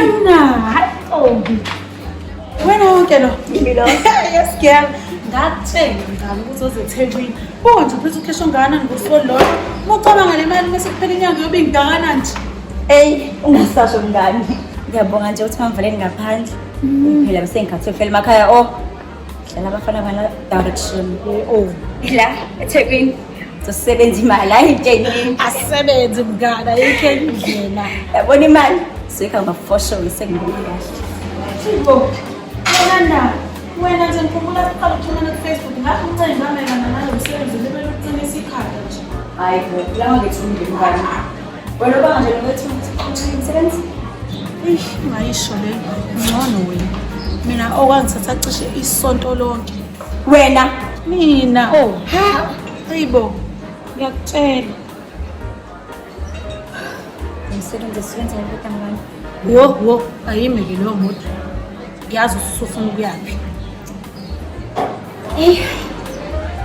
Wena. Oh. Wena wonke lo. Yimilo. Yes girl. Ngathenge ngami ukuthi ozeThekwini. Nje phela ukhesha ngana ngosololo. Mucabanga le mali mase kuphela inyanga yobe ngidakana nje. Hey, ungasasho mngani. Ngiyabonga nje ukuthi mangivaleni ngaphandle. Phela bese ngikhathi ufela emakhaya hlala abafana bana direction. Oh. La eThekwini. Sosebenza imali ayintsheni. Asebenze mngana yikhe indlela. Yabona imali. Sika ngafosho ngisengibona kahle. Sipho. Wena nje ngikhumbula uqala ukuthumela ku-Facebook ngathi umncane ngamayelana nalo msebenzi lebele ukuqinisa ikhanda nje. Hayi bo, la ngithumile mngani. Wena banga nje nokuthi umsebenzi? Ungayisho le ngcono wena. Mina okwangithatha cishe isonto lonke. Wena? Mina. Oh, Hayibo. Ngiyakutshela. Umsebenzi siwenza kodwa mngani. Wo, ayime ke lo moto. Ngiyazi usufuna ukuyaphi.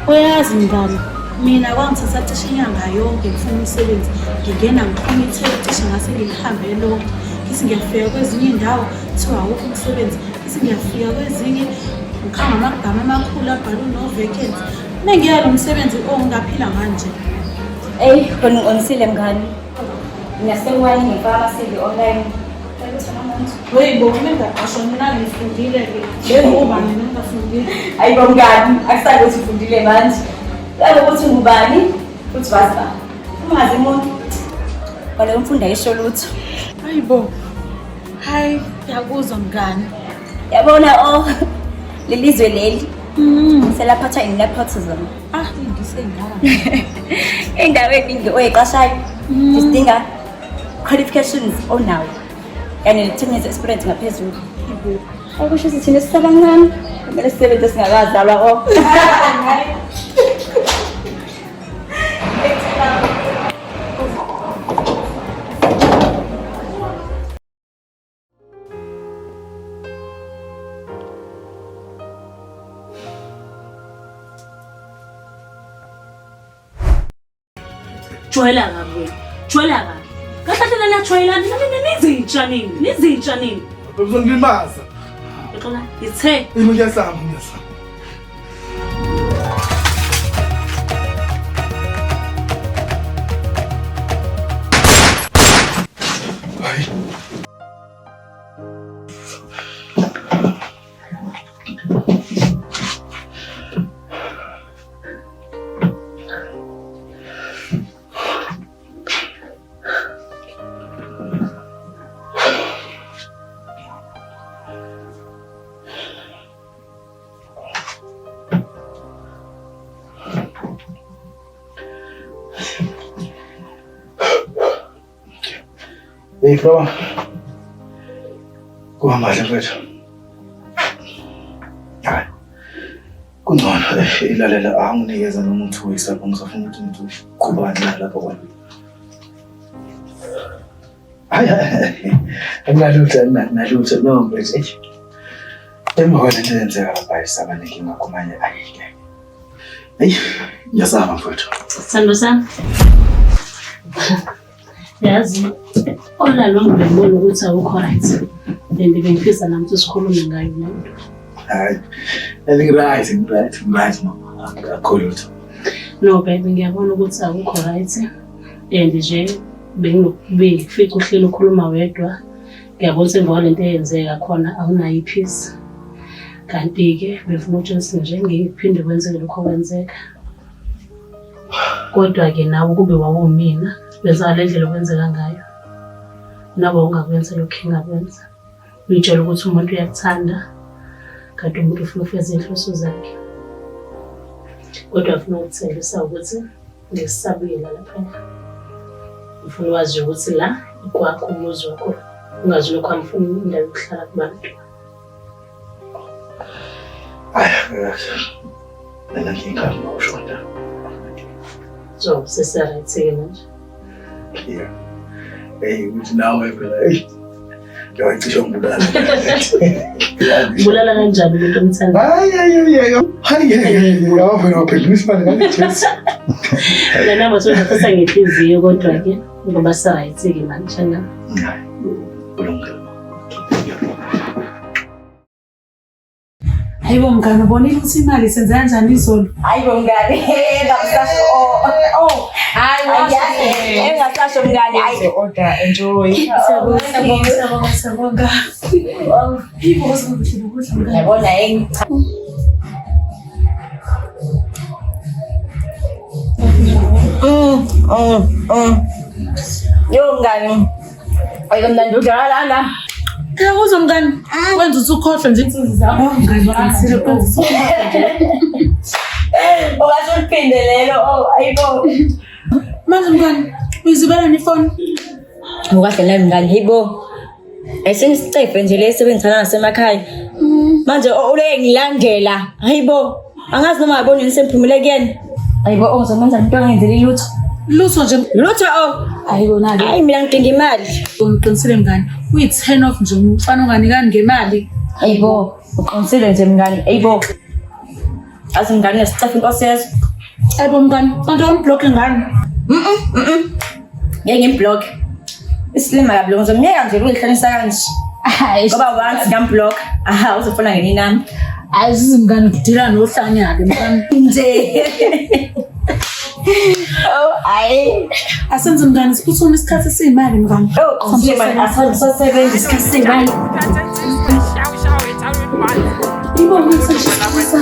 Uyazi mngani, mina kwangithatha cishe inyanga yonke ngifuna umsebenzi. Ngingena ngiqhumithe cishe ngase ngihambe lonke. Ngithi ngiyafika kwezinye indawo kuthiwa awukho umsebenzi. Ngithi ngiyafika kwezinye ngikhamba amagama amakhulu abhalwe no vacancy. Nengiya lo msebenzi ongaphila manje. Khona ungisile mngani. Ngiyasekwani ngifaka ama-CV online. Hayibo, ngingaqasho mina ngifundile ke. Njengoba mina ngingafundile. Hayibo mngani, akusale ukuthi ufundile manje. Kabe ukuthi ngubani futhi wazi ba. Ungazi umuntu. Kwale umfunda isho lutho. Hayibo. Hayi, yakuzwa mngani. Yabona lelizwe leli. Selaphatha nepotism. Ngisengaka. Endaweni oyiqashayo. Isidinga qualifications onawo. And 10 years experience ngaphezulu. Akusho ukuthi thina sisabancane. Kumele sisebenze singakazalwa Jwayela kabi. Jwayela kabi. Kahle la jwayela nizintsha nini? Uzongilimaza. Xola, ithe. Ngiyasamba. Hayi. Hey bro. Kuhamba nje mfethu. Hayi. Kungcono ilalela anginikeza noma uthi uyisapho ngisafuna ukuthi ngithi qhubani lapha kwami. Hayi. Anginalutho no mfethu. Emva lento yenzeka lapha isabane ngingakhumanye ayike. Hey, ngiyazama mfethu. Sando sami. Yazi olalo ngibona ukuthi awukho right. Bengifisa namthi sikhulume ngayo lento. Hayi. Right mama. Akholutho. No baby ngiyabona ukuthi awukho right. Nje bengifika uhlelo ukhuluma wedwa. Ngiyabona sengoba lento eyenzeka khona awunayo ipeace. Kanti ke befuna ukuthi nje ngiphinde kwenzeke lokho kwenzeka. Kodwa ke nawe kube wawumina beza le ndlela kwenzeka ngayo. Nawe ungakwenza lokho engakwenza. Uyitshela ukuthi umuntu uyakuthanda kanti umuntu ufuna ukufeza inhloso zakhe. Kodwa ufuna ukutshengisa ukuthi ngesabuyela lapha. Ufuna wazi ukuthi la ikwakho umuzi wakho. Ungazi lokho amfuna indawo yokuhlala kubantu. Mina ngingakho ushonda. So sesarathi manje. Yeah. Hey, uthi nawe phela ngiyacisha ngibulala. Bulala kanjani umuntu omthanda? Hayi. Yawapha isibani ngalethi. Lana masozafisa ngenhliziyo kodwa ke ngoba sarathi ke manje na. Kulungile. Hayibo mngani, ubonile ukuthi imali senza kanjani izolo? Hayibo mngani, ngakusasho. Oh, hayi engasasho mngani. Hayi order enjoy. Siyabonga. Hayibo kuzokuhle ukudla mngani. Yabona Yo mngani. Ayimnandi udlala. Kuzwa mngani, wenza usukhohlwa nje insizwe zakho. Mngani, ngisile kwenza Ungasho uliphinde lelo. Ayibo. manje mngani, uyizibela ifoni? Ngokahle nami mngani, hayibo. Esengisicefe nje lesebenzisana nasemakhaya. Manje ule ngilandela. Hayibo. Angazi noma yabona nisemphumile kuyena. Hayibo, ongizokwenza into angenzeli lutho. Lutho nje. Lutho Hayibo nali. Hayi mina ngidinga imali. Ngiqinisile mngani, uyi-10 off nje umfana unganikani ngemali. Hayibo, uqinisile nje mngani. Hayibo. Azi mngani nesicefe inkosi yezo. Hayibo mngani, kanti uniblock ngani? Ngeke ngimblock. Isilima kablo ngizomyeka nje ukuyihlanisa kanje. Hayi, Ngoba once ngamblock, uzofuna ngeni nami. azizi mngani kudila nohlanya-ke mngani. Nje. Hayi. Asenze mngani, siphuthuma isikhathi esiyimali mngani. Manje asasebenza isikhathi semali. Ibo ngisashisa.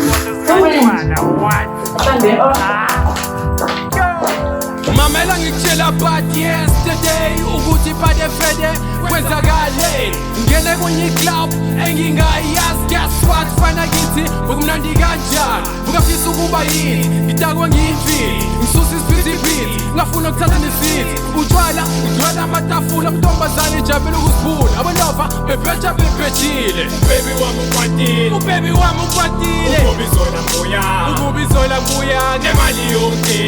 Mamela ngikutshela about yesterday ukuthi bade fede kwenzakale ngene kwenye club engingayazi guess what fana kithi bekumnandi kanjani ukafisa ukuba yini ngidakwa ngiyimfili ngisusa isiphithi ngafuna ukuthatha nesithi utshwala amatafula mntombazane ijabule ukusiphula abalova bebhethile baby wami ukwatile ukubizola mbuya nemali yonke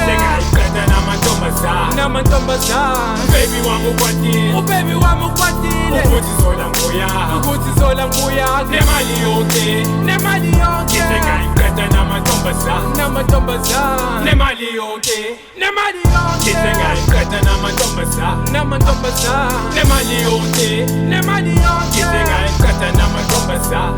sengayiqeda namantombazane baby wami ukwatile ukuthi zola mbuya nemali yonke sengayiqeda namantombazane nemali yonke sengayiqeda namantombazane nemali yonke sengayiqeda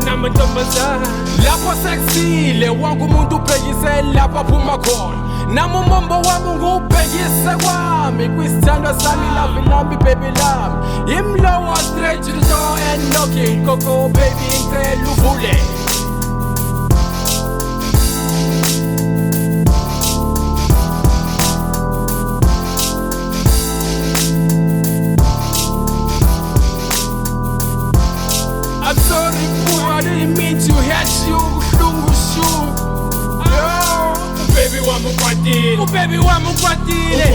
namantombazane lapho sekusile wangu umuntu ubhekise lapha phuma khona nami umombo wami ngubhekise kwami kwisithandwa sami lami baby lami imlowo straight to the door and knocking koko baby ngicela uvule I'm sorry, boy, I didn't mean to hurt you. Baby wami ukwatile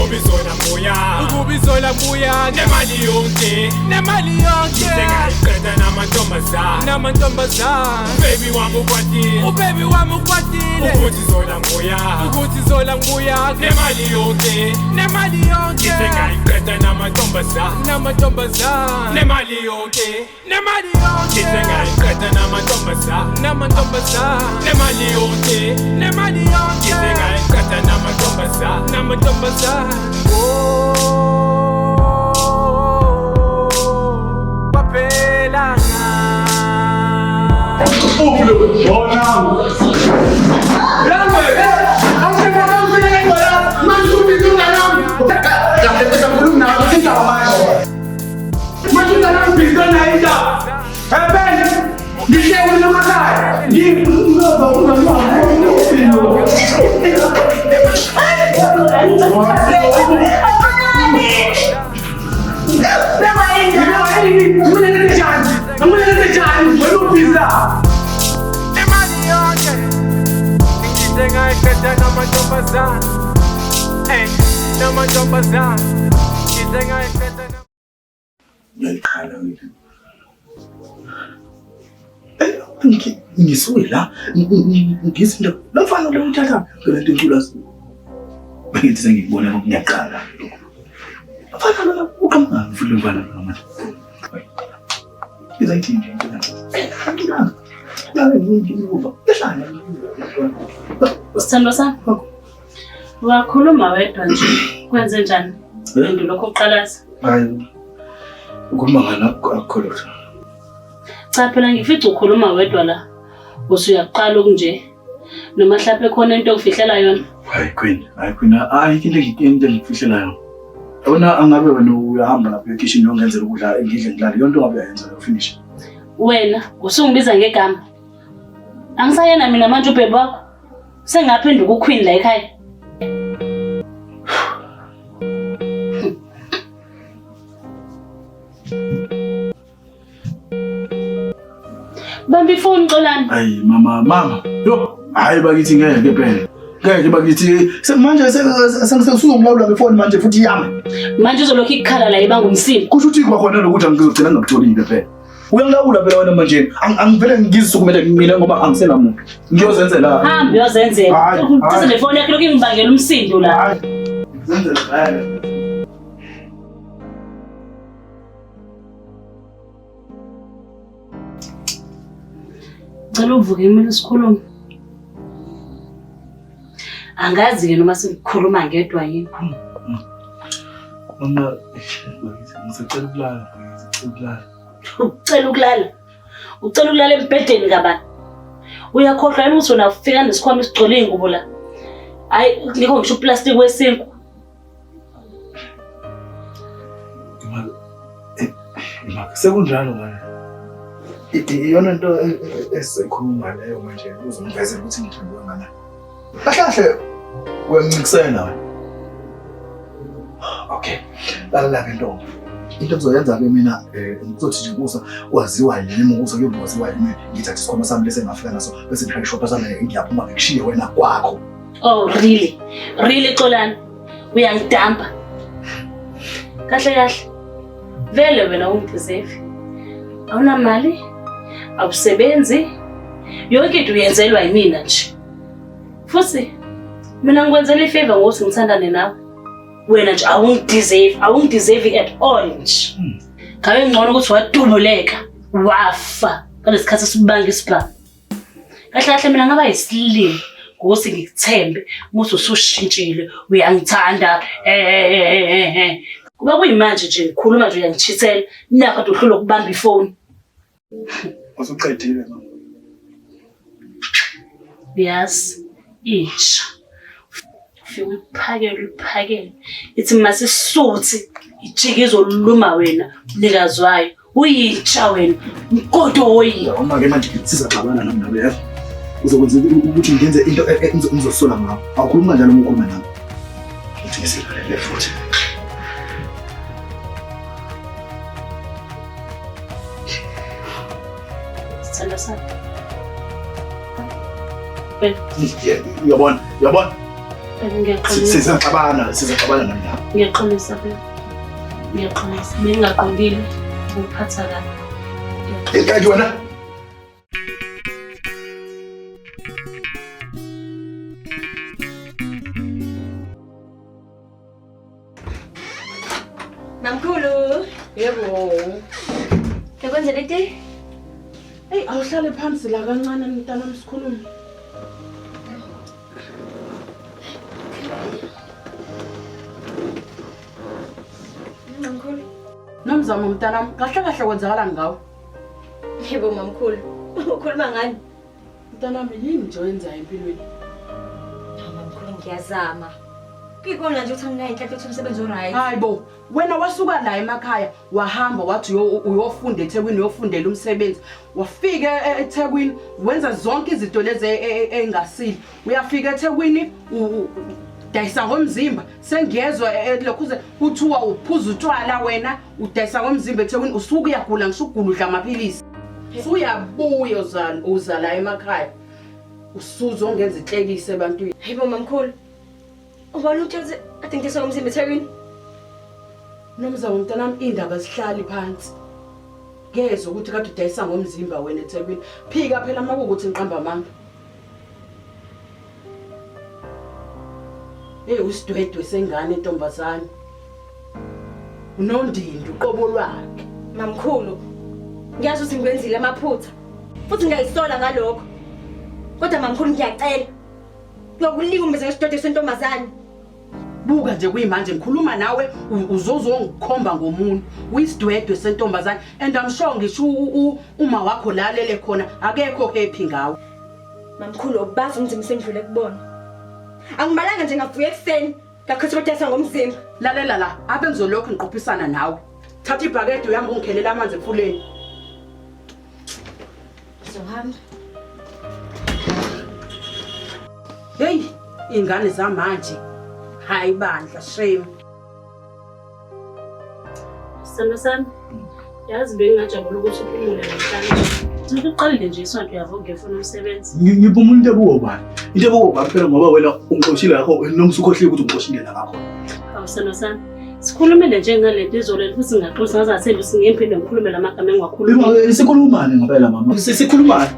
ukubizola mbuya nemali yonke sengayiqeda namantombazane baby wami ukwatile ukuthi zola mbuya nemali yonke sengayiqeda namantombazane nemali yonke sengayiqeda namantombazane nemali yonke sengayiqeda namantombazane papelanga ngisuke la ngizinto lomfana lo uthatha phela into enkulu bengithi sengikubona ngiyaqala mfana lo uqhamuka mfule mfana manje izayithini into ngiyaqala la ngikuba ehlala Usithando sakho. Wakhuluma wedwa nje. Kwenze njani? Lokho uqalaza. hayi ukhuluma ngani akukholwa Cha phela ngifica ukhuluma wedwa la. Usuyaqala okunje. Noma mhlawumbe khona into okufihlela yona. Hayi Queen, ayikho into engifihlela yona. Yona angabe wena uyahamba lapha e-kitchen uyongenzela ukudla engidle ngilale. Yonke ongabe uyayenza lo finish. Wena usungibiza ngegama. Angisayena mina manje ubhebe wakho. Sengaphenduka uQueen la ekhaya. Bambi ifoni Xolani. Hayi mama. Yo, hayi bakithi ngeke phela. Ngeke bakithi manje sengizongilawula ngefoni manje futhi yami. Manje uzolokhu ikhala la ibanga umsimo. Kusho ukuthi kwakhona lokuthi ngizogcina ngakutholile phela. Uyangilawula phela wena manje. Angivele ngizisukumele mina ngoba angisenamuntu. Ngiyozenzela. Hambi uyozenzela. Uthi nefoni yakho lokhu ingibangela umsindo la. Zenzela. Cela uvuke imini sikhuluma. Angazi ke noma sikhuluma ngedwa yini. Mama, ngisacela ukulala. Ucela ukulala. Ucela ukulala embedeni kabani? Uyakhohlwa yini ukuthi wena ufika nesikhwama esigcwele ingubo la? Hayi, ngikho ngisho plastic wesinku. Sekunjalo manje. Iyona into esikhuluma leyo manje uzongivezela ukuthi ngithandwe ngana. Kahle uyancikisela wena. Okay. Lala ke ntombi. Into engizoyenza ke mina ngizothi nje kusa waziwa yini ukuze kuyowaziwa yini ngithatha isikhwama sami lese ngafika naso bese ngifake shopha sami ngiyaphuma ngikushiye wena kwakho. Oh really? Really Xolani? Uyangidamba. Kahle. Vele wena ungideserve. Awuna mali? Awusebenzi? Yonke into uyenzelwa yimina nje. Futhi mina ngikwenzela ifavor ngokuthi ngithandane nawe. Wena nje awungideserve at all nje. Ngabe ngcono ukuthi wadubuleka, wafa. Kulesikhathi sibanga isibhamu. Kahle mina ngaba yisilimi ngokuthi ngikuthembe, ukuthi usushintshile, uyangithanda. Kuba kuyimanje nje ngikhuluma nje uyangichithela, nakho kade uhlula ukubamba ifoni. Usuqedile mama. Yes, isha. Ufike uphakele. Ithi masisuthi ijiki izoluma wena, mnikazi wayo. Uyintsha wena, mkodo oyi. Uma ke manje siza xabana nami nawe yazi. Uzokwenza ukuthi ngenze into engizosola ngayo. Awukhuluma kanjalo uma ukhuluma nami. Uthi ngisilale futhi. Sithanda sana. Uyabona? Ngiyaxolisa. Sizaxabana nami la. Ngiyaxolisa phela. Ngiyaxolisa. Ngingaqondile ukuphatha kabi. Kanti wena? Mamkhulu. Yebo. Yakwenzela iti? Hey, awuhlale phansi la kancane mntana msikhulume. Mamkhulu. Nomzamo mntanami, kahle kwenzakalani ngawo? Yebo mamkhulu. Ukhuluma ngani? Mntanami yini nje oyenzayo empilweni? Mamkhulu ngiyazama. Kuyikona nje ukuthi anginayo inhlanhla yokuthi umsebenzi oright. Hayibo, wena wasuka la emakhaya, wahamba wathi uyofunda eThekwini, uyofundela umsebenzi. Wafika eThekwini, wenza zonke izinto lezi engasile. Uyafika eThekwini, udayisa ngomzimba. Sengiyezwa lokhuze kuthiwa uphuza utshwala wena, udayisa ngomzimba eThekwini, usuke uyagula ngisugula udla amaphilisi. Uyabuya uza la emakhaya. Usuzo ongenza inhlekise ebantwini. Hayibo mamkhulu. Ubona ukuthi ade ngidayisa ngomzimba eThekwini? Nomzamo mntanami indaba sihlali phansi. Ngezwe ukuthi kade udayisa ngomzimba wena eThekwini. Phika phela makuthi ngiqamba amanga. Usidwedwe sengane intombazane. Unondindi uqobo lwakhe. Mamkhulu. Ngiyazi ukuthi ngikwenzile amaphutha. Futhi ngiyayisola ngalokho. Kodwa mamkhulu ngiyacela. Ngokulika umeze ngesidode sentombazane. buka nje kuyimanje ngikhuluma nawe uzozongikhomba ngomuntu uyisidwedwe sentombazane and I'm sure ngisho uma wakho lalele khona akekho happy ngawe. Mamkhulu obazi umzimba sengidlule kubona. Angimalanga nje ngavuka ekseni ngakhetha ukuthatha ngomzimba. Lalela la abe ngizolokhu ngiqophisana nawe. Thatha ibhakede uyamba ungikhelela amanzi emfuleni. Zohamba. Hey, ingane zamanje. Hayi bandla shame. Sami yazi bengingajabula ukuthi uphumule namhlanje. Uqalile nje isonto yavo ngefuna umsebenzi. Ngipha umuntu ebuwo bani. Into ebuwo bani phela ngoba wena ungiqoshile yakho noma usukhohlile ukuthi ungiqoshile la ngakho. Sami sikhulumile nje ngalento izolelo futhi singaxoxa ngazathembi singemphinde ngikhulume lamagama engiwakhuluma. Sikhulumane ngempela mama. Sikhulumane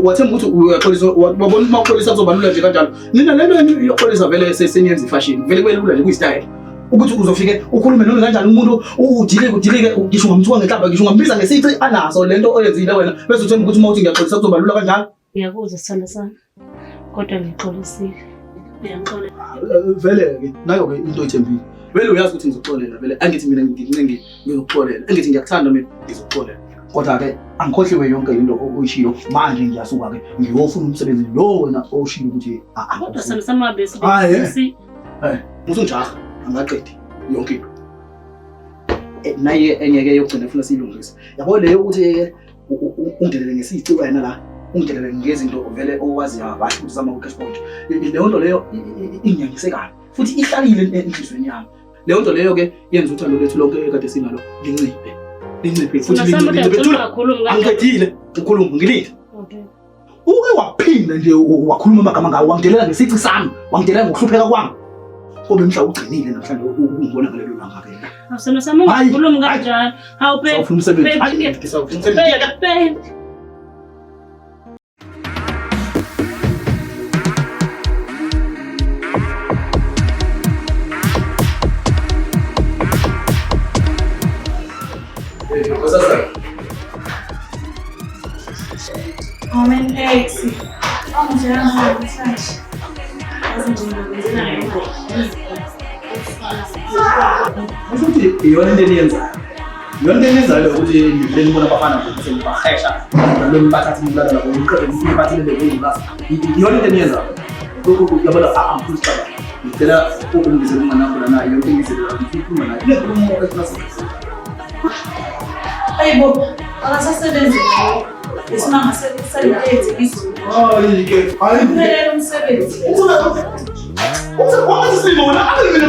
wathemba ukuthi uyaxolisa wabona uma uxolisa kuzobalula nje kanjalo. Nina lento yoxolisa vele seniyenza ifashion. Vele kwelula nje kuyistyle. Ukuthi uzofike ukhulume noma kanjani umuntu udilike ngisho ngamthuka ngehlamba ngisho ngambiza ngesici anaso lento oyenzile wena bese uthemba ukuthi uma uthi ngiyaxolisa kuzobalula kanjalo. Ngiyakuzwa sithanda kodwa ngixolisile. Ngiyangixolela. Vele ke nayo ke into ethembile. Vele uyazi ukuthi ngizoxolela vele angithi mina ngicinge ngizoxolela. Angithi ngiyakuthanda mina ngizoxolela. Kodwa ke angikhohliwe yonke into oyishilo manje ngiyasuka ke ngiyofuna umsebenzi lo wena oshilo ukuthi kodwa Sami bese musunjaha angaqedi yonke into. Naye engeke yogcina ufuna siyilungisa. Yabo leyo ukuthi ke ungidelele ngesici wena la ungidelele ngezinto vele owazi abasho ukuthi zama ku cash point. Leyo nto leyo inyangisekayo futhi ihlalile enhlizweni yami. Leyo nto leyo ke yenza uthando lethu lonke ekade sinalo linciphe futhi angikethile ukhuluma ngilinde. Okay. Uke waphinda nje wakhuluma amagama ngawo wangidelela ngesici sami wangidelela ngokuhlupheka kwami. Kobe mhla ugcinile namhlanje ungibona ngalelo langa ke. Sami ungikhuluma kanjani? Hawu babe. Sawufuna umsebenzi. Hayi ngisawufuna umsebenzi. Moment 8. Ukuthi iyona into eniyenzayo. Yonke eniyenzayo ukuthi ngibona abafana ukuthi bahesha. Nalo bathatha umlalo labo uqede umfathile lekulasa. Iyona into eniyenzayo. Yabona amphusha. Ngicela ukungizela umnganakho lana yonke ngizela ukukhuluma naye. Lekhuluma eklasi. Hayibo, akasasebenzi ngayo. Isimanga seliyenze izulu. Hayi ke, hayi. Kuphelele umsebenzi. Wathi simona abe mina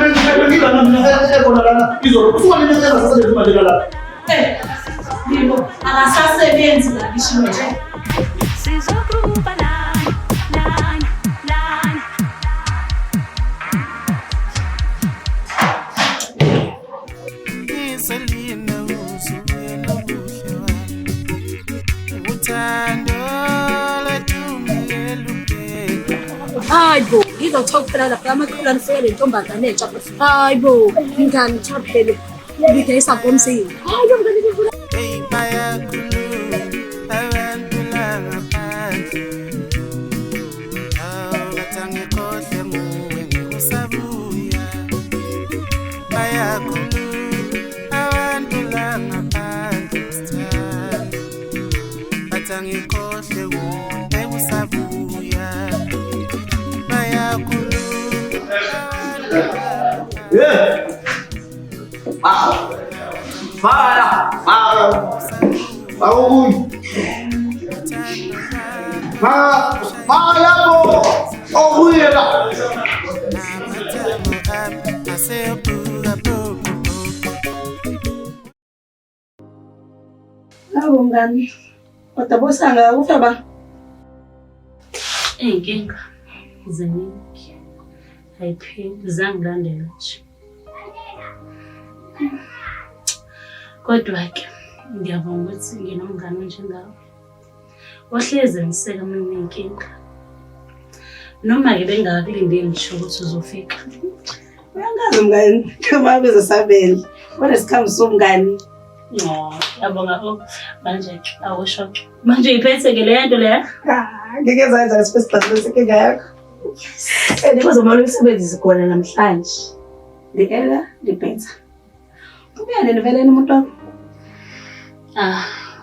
ngingana mina ekona lana izolo kusuka mina engasasebenzi imali la. Yebo, akasasebenzi la ngisho nje. Sizokuba la. Hayibo, ngizothola kuphela lapha amaqhula nifike le ntombazane entsha. Hayibo, ingane chaphele. Ngidayisa ngomsini. Hayibo mngani ngivula. Hey bayakhuluma abantu la ngaphandle. Awukathangikhohle nguwe ngikusabuya. Bayakhuluma abantu la ngaphandle sithanda. Bathangikhohle nguwe ngikusabuya. Yeah. Fala. Hawu mngani. Kodwa bosanga ufaba. Inkinga ziningi. Ayiphindi zangilandela nje. Kodwa ke ngiyabonga ukuthi nginomngane njengawe. Ohleze ngiseka mina inkinga. Noma ke bengakulindeli ngisho ukuthi uzofika. Uyangazi mngani, kama bezosabela. Wena sikhambi somngani. No, yabonga manje awusho. Manje iphethe ke le nto le. Ngeke zayenza ngesipesiqhaza sekinga yakho. And kuzomela ukusebenzisa khona namhlanje. The earlier the better. Ubuyane niveleni umuntu wakho.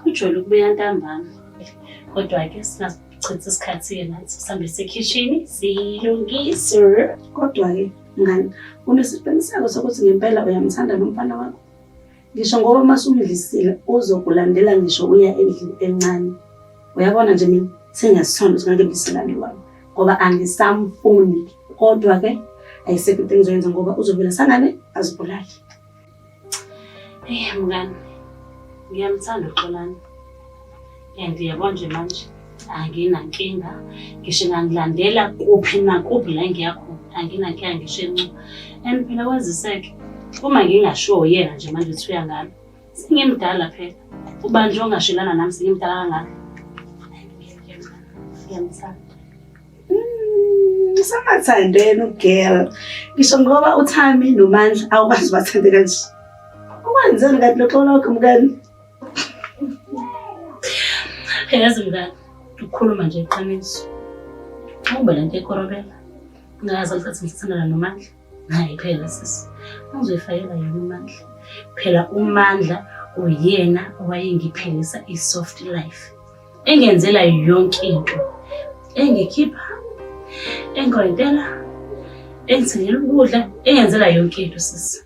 Ujwayele ukubuya ntambama. Kodwa ke singachitha isikhathi nathi sihambe sekitchen silungise. Kodwa ke ngani unesiqiniseko sokuthi ngempela uyamthanda nomfana wakho? Ngisho ngoba masumidlisile uzokulandela ngisho uya endlini encane. Uyabona nje mina sengasithanda singake biselani wami ngoba angisamfuni. Kodwa ke ayisekho into engizoyenza ngoba uzovela sangane azibulali. Mngani, ngiyamthanda uXolani. And yabona nje manje anginankinga. Ngisho ngangilandela kuphi nakuphi la ngiyakhona. Anginankinga ngisho encu. And phela waziseke uma ngingasho yena nje manje uthi uyangana. Singimdala phela. Ubanje ongashilana nami singimdala kangaka. Ngiyamthanda. Samathandeni ugirl. Ngisho ngoba uThami noMandla awukwazi bathande kanje. Ukwenzeni kanti lokho lokho mngani? Yazi mngani, ukukhuluma nje iqiniso. Ube lento ekorobela. Ngazi ukuthi ngithandana noMandla. Hayi phela sisi. Angizoyifakela yena uMandla. Phela uMandla uyena owayengiphilisa isoft life. Engenzela yonke into. Engikhipha, engoyidela, engithengela ukudla, engenzela yonke into sisi.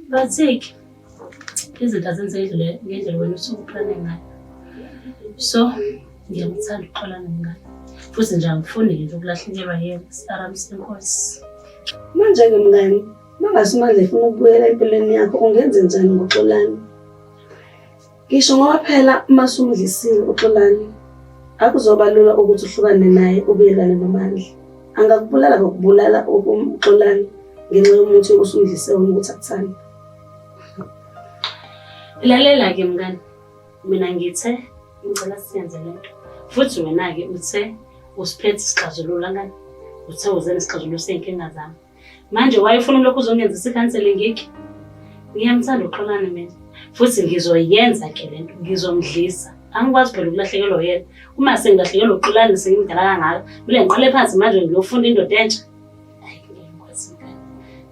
Bathike izinto azenzele ngendlela wena usukuplane ngayo. So ngiyamthanda uXolani mngani. Futhi nje angifuni nje ukulahlekelwa yena. Siaramse Nkosi. Manje ke mngani, mangasimandla efuna ukubuyela empilweni yakho ungenze njani ngoXolani? Ngisho ngoba phela masumdlisile uXolani akuzoba lula ukuthi uhlukane naye ubuyelane noMandla. Angakubulala ngokubulala uXolani ngenxa yomuntu osumdlise wona ukuthi akuthanda. Lalela ke mngani. Mina ngithe ngicela siyenze lento. Futhi wena ke uthe usiphethe isixazululo ngani? Uthe uze nesixazululo senkinga zami. Manje wayefuna lokho uzongenza isikhansele ngiki. Ngiyamthanda uXolani mina. Futhi ngizoyenza ke lento. Ngizomdlisa. Angikwazi phela ukulahlekelwa yena. Uma sengilahlekelwa uXolani sengimdala kangaka, bile ngiqale phansi manje ngiyofunda indoda entsha. Hayi ngiyakwazi ngani.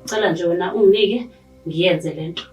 Ngicela nje wena unginike ngiyenze lento.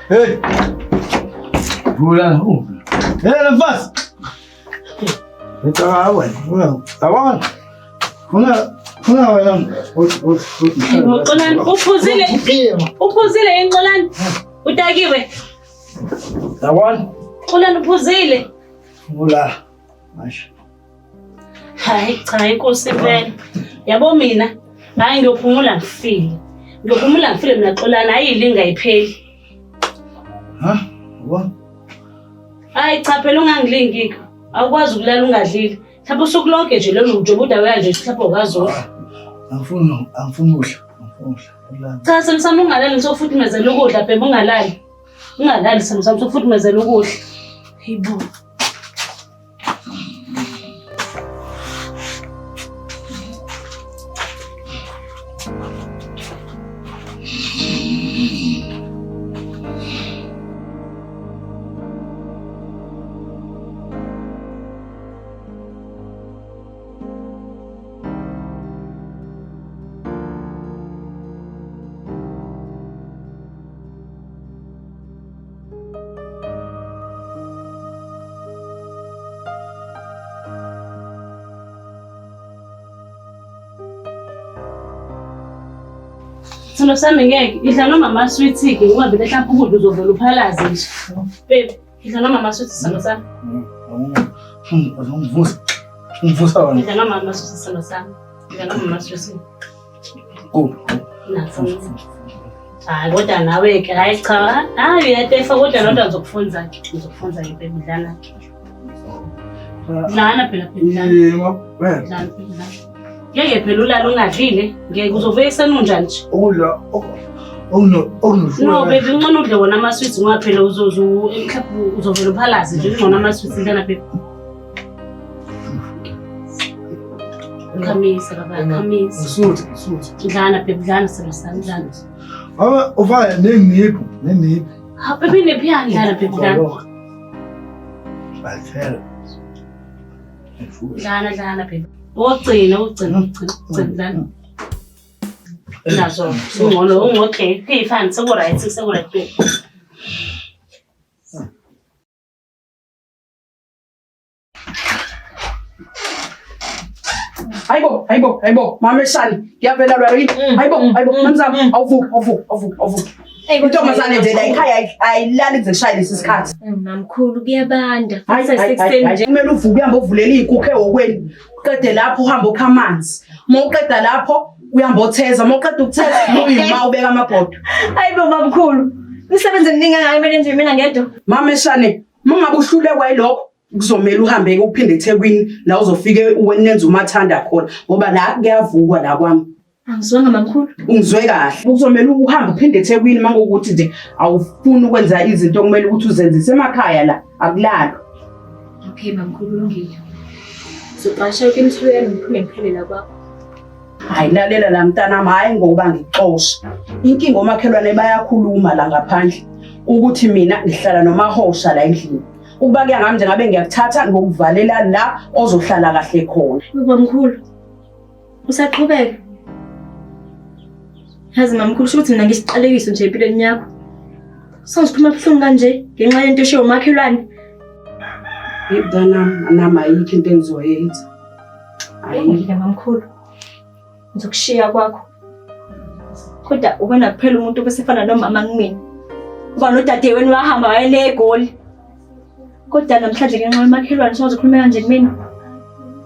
Hey! Gula, hey, nafasi! ngicabanga wena. Yabona. Funa wena. Xolani uphuzile Xolani. Utakiwe. Yabona. Xolani uphuzile. Ngula. Masha. Hayi cha inkosi vele. Yabo mina hayi ngiyophumula ngifile. Mina Xolani ayilinga ipheli. Ha? Yabona. Hayi cha phela ungangilingi. Awukwazi ukulala ungadlili. Mhlawumbe usuku lonke nje lolu njobuda wanje mhlawumbe ukazola. Angifuni ukudla. Cha semsamo ungalali ngisofuthumezela ukudla bhebe ungalali. Ungalali semsamo sofuthumezela ukudla. Hibo. Sino sami ngeke idla noma ama-sweet ke ngoba vele mhlawumbe ukudla uzovela uphalaze nje. Babe, idla noma ama-sweet sino sami. Ngivusa wena. Idla noma ama-sweet sino sami. Idla noma ama-sweet. Nafu. Hayi kodwa nawe ke hayi cha. Hayi uyatefa kodwa nodwa ngizokufunza ke. Ngizokufunza ke babe idlana ke. Dlana phela. Dlana. Ngeke phela ulala ungadlile, ngeke uzovuka ekuseni unjani nje? Ukudla No, baby ngcono udle wona ama-sweets ngoba phela mhlawumbe uzovela uphalaze nje ngcono ama-sweets ndana baby. Khamisa baba, khamisa. Usuthi. Dlana baby, dlana sami dlana. Ufaya neniphi. Ha baby nephi yani dlana baby dlana. Bathela. Dlana baby. Ugcina dlana. Nazo, okay, fine, right baby. Hayibo, mama Shani, ngiyavela lwari. Hayibo, namzamo, awuvuka. Intombazane nje la ekhaya ayilali kuze kushaya lesi sikhathi. Mamkhulu kuyabanda. Hayi, kumele uvuke uhambe uvulela iy'kukhu ehhokweni. Uqede lapho uhambe ukha amanzi. Uma uqeda lapho uhambe otheza. Uma uqeda ukutheza uyima ubeka amabhodo. Hayibo mamkhulu. Imisebenzi eminingi angayimele nje mina ngedwa. Mama Shani, uma ngabe uhlulekwa yilokho kuzomela uhambe uphinde eThekwini la uzofike wenenze umathanda khona ngoba la kuyavukwa la kwami. Angizwanga mamkhulu. Ungizwe kahle. Kuzomela uhambe uphinde eThekwini mangokuthi nje awufuni ukwenza izinto kumele ukuthi uzenzise emakhaya la akulalwa. Okay mamkhulu lungile. Soqasha ukuthi imithweni ngiphume ngiphelela kwakho. Hayi lalela la mntanami hayi ngoba ngixosha. Inkinga omakhelwane bayakhuluma la ngaphandle ukuthi mina ngihlala nomahosha la endlini. Ukuba ke ngami nje ngabe ngiyakuthatha ngokuvalela la ozohlala kahle khona. Mamkhulu. Usaqhubeka. Hazi mamkhulu shothi mina ngisiqalekiso nje empilweni yakho. Songiphuma buhlungu kanje ngenxa yento eshiwo umakhelwane. Ibdanami nama yikho into engizoyenza. Hayi mamkhulu. Ngizokushiya kwakho. Kodwa ubona kuphela umuntu obesefana nomama ngimina. Kuba nodadewenu wahamba wayele eGoli. Kodwa namhlanje ngenxa yomakhelwane sozokhuluma kanje kumina.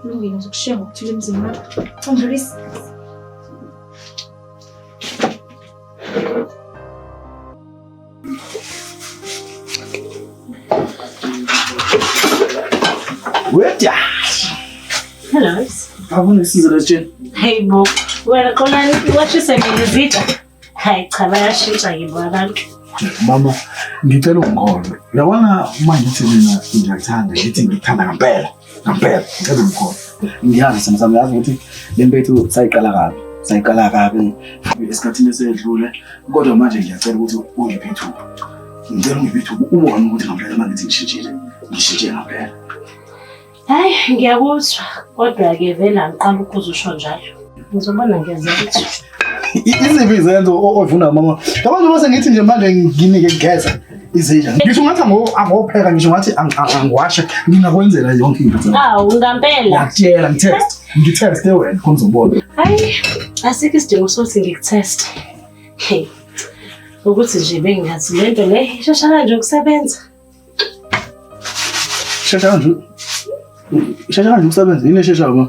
Lungile ngizokushiya ngokuthula emzini wakho. Ungidlulise. Wetya. Hello. Awufuna sizo lesitsheni. Hey bo, wena khona watshisa ngizita. Hayi cha bayashintsha yibo abantu. Mama, ngicela ungikholwe. Uyabona uma ngithi mina ngiyakuthanda, ngithi ngikuthanda ngempela. Ngicela ungikholwe. Ngiyazi samsam yazi ukuthi le mpethu sayiqala kabi esikhathini esedlule. Kodwa manje ngiyacela ukuthi ungiphethu. Ngicela ungiphethu ubone ukuthi ngempela mangithi ngishintshile ngempela. Hayi ngiyakuzwa kodwa ke vela ngiqala ukuzusho njalo. Ngizobona ngiyeza ukuthi Iziphi izenzo ovuna mama? Yabona bese ngithi nje manje nginike ngeza izidla. Ngisho ngathi angopheka ngisho ngathi angiwashe ngingakwenzela yonke into. Ngampela. Yakutshela ngitest wena konzobona. Hayi, asikho isidingo sokuthi ngikutest. Hey. Ukuthi nje bengazi lento le ishesha kanje ukusebenza. Shesha kanje. Shesha kanje ukusebenza yini shesha ba?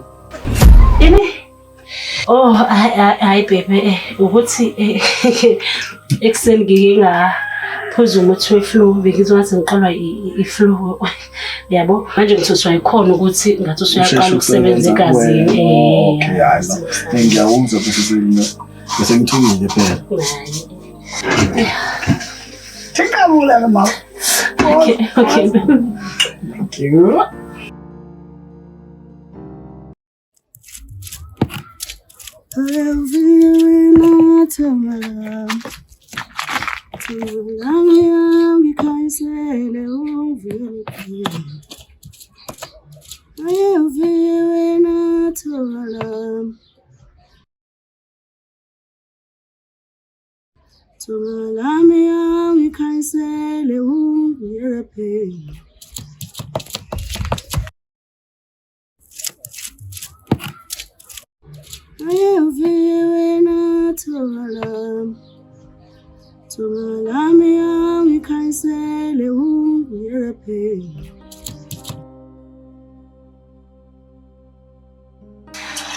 Ini? Oh, hayi bebe, ukuthi ekseni ngingaphuza umuthi we-flu bengizothi ngiqalwa i-flu. Yabo, manje ngithuthwa ikhona ukuthi ngathi usuyaqala ukusebenza egazini. Okay, hayi no. Ngiyawuzwa bese ngithukile phela. Tikabula mama. Okay. Thank you.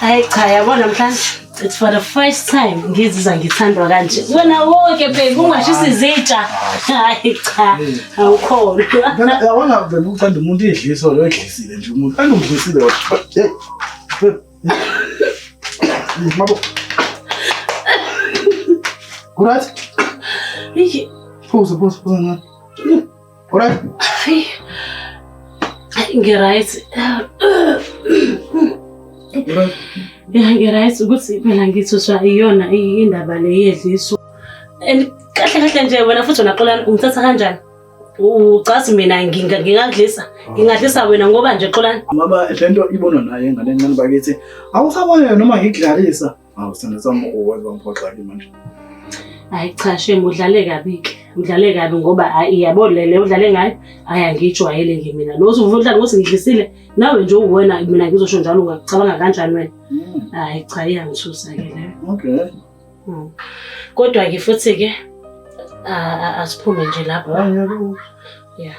Hayi cha yabona namhlanje it's for the first time ngizizwa ngithandwa kanje. Wena wonke babe ungashisa izitsha. Hayi cha awukhona. Yabona vele uthanda umuntu idliso lo edlisile nje umuntu andungidlisile wona. Hey. Mabo. Alright. Iki. Pause na. Alright. Ngiright. Ngiright ukuthi phela ngithuswa iyona indaba le yedliso. And kahle nje wena futhi unaxolana ungithatha kanjani? Ucathi mina ngingakudlisa. Ngingadlisa wena ngoba nje xolana. Mama lento ibonwa naye ngane ncane bakithi. Awusabona noma ngikudlalisa. Awusithanda sami uwenza ngiphoxa ke manje. Hayi cha shame udlale kabi ngoba iyabo lele udlale ngayo ayangijwayele ngimina lo uzuvudla ukuthi ngidlisile nawe nje uwena mina ngizosho njalo ungacabanga kanjani wena. Hayi cha iyangithusa ke leyo. Okay. Kodwa ke futhi ke asiphume nje lapho. Yeah.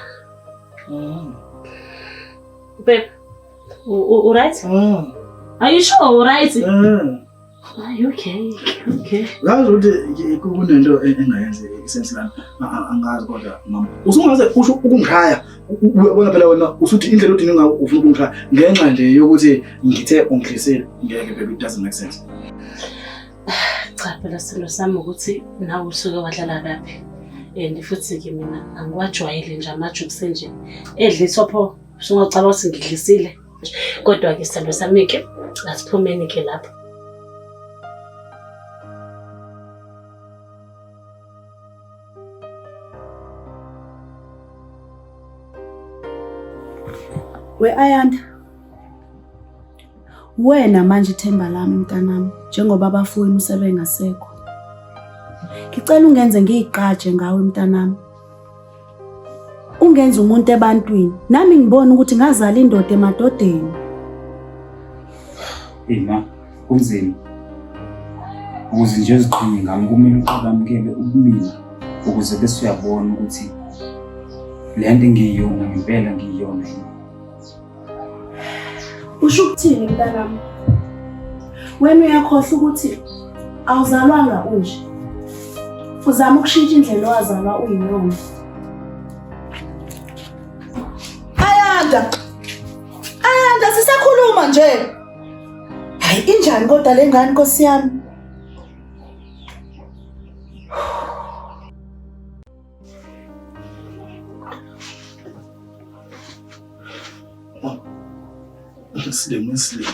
Babe, you right? Are you sure you right? Okay. Ngazi ukuthi kunento engayenzi isense lana angazi kodwa mama. Usungaze usho ukungishaya ubona phela wena usuthi indlela othi ufuna ukungishaya ngenxa nje yokuthi ngithe ungihlisile ngeke baby it doesn't make sense. Cha phela silo sami ukuthi nawe usuke wadlala kabi. And futhi ke mina angiwajwayele nje amajokes nje edliswa pho usungacaba ukuthi ngidlisile. Kodwa ke silo sami ke asiphumeni ke lapho. We Ayanda, wena manje ithemba lami mntanami njengoba abafowenu usebengasekho. Ngicela ungenze ngiyiqaje ngawe mntanami. Ungenze umuntu ebantwini nami ngibona ukuthi ngazala indoda emadodeni. Ma, kunzima. Ukuze nje eziqhinye ngami kumele uqhagamukele ubumina ukuze bese uyabona ukuthi lento ngiyiyona ngempela ngiyiyona yini. Usho ukuthini mntanami? Wena uyakhohlwa ukuthi awuzalwanga unje. Uzama ukushintsha indlela owazalwa uyinoma. Ayanda sisakhuluma nje. Hayi injani kodwa lengane Nkosi yami? Muslim.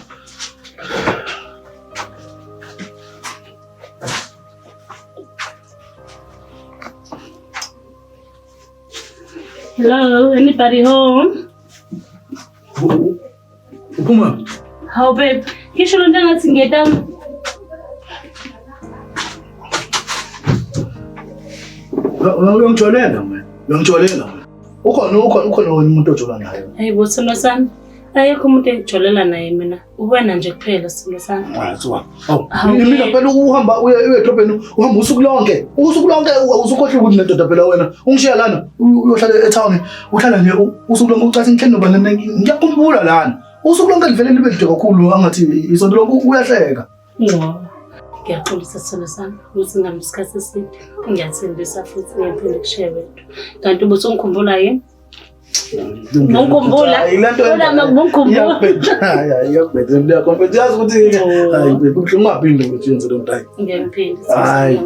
Hello, anybody home? Uphuma. How babe? Kisho lo ntangathi ngiyedama. Uyangitsholela mina. Uyangitsholela mina. Ukhona umuntu ojola naye. Hayibo sithando sami. Ayekho umuntu engijolela naye mina. Uwena nje kuphela sithando sami. Mina phela uhamba uya edrobheni uhamba usuku lonke. Usuku lonke usukhohle ukuthi nendoda phela wena. Ungishiya lana uyohlala etown. Uhlala nje usuku lonke ucathi ngikhe noba ngiyakhumbula lana. Usuku lonke livele libe lide kakhulu angathi isonto lonke uyahleka. Ngiyaxolisa sithando sami ukuthi ngihambe isikhathi eside. Ngiyathembisa futhi ngiyaphinde kushiye wedwa. Kanti ubuthi ungikhumbula yini? Ngikhumbula. Kodwa ngikhumbula. Iyabhethe liyakhomphela. Yazi ukuthi hayi kubuhlungaphinde ukuthi yenze lo ntayi. Ngiyaphinde. Hayi.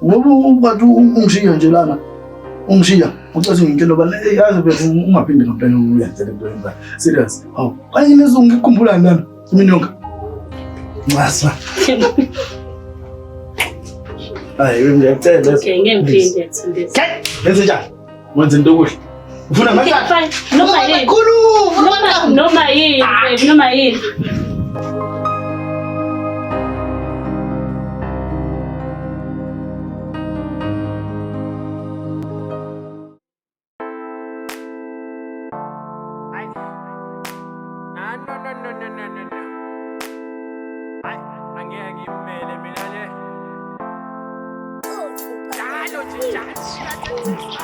Ubathi ungishiya nje lana. Ungishiya. Ucathi ngikhe loba yazi bese ungaphinde ngempela uyenze le nto yenza. Serious. Kanye ngikhumbula lana. Iminyonga. Masa. Hayi ngiyacela. Okay, ngiyaphinde yathembisa. Benze njani? Wenze into okuhle. Ufuna ngakho? Noma yini? Noma yini, baby, noma yini.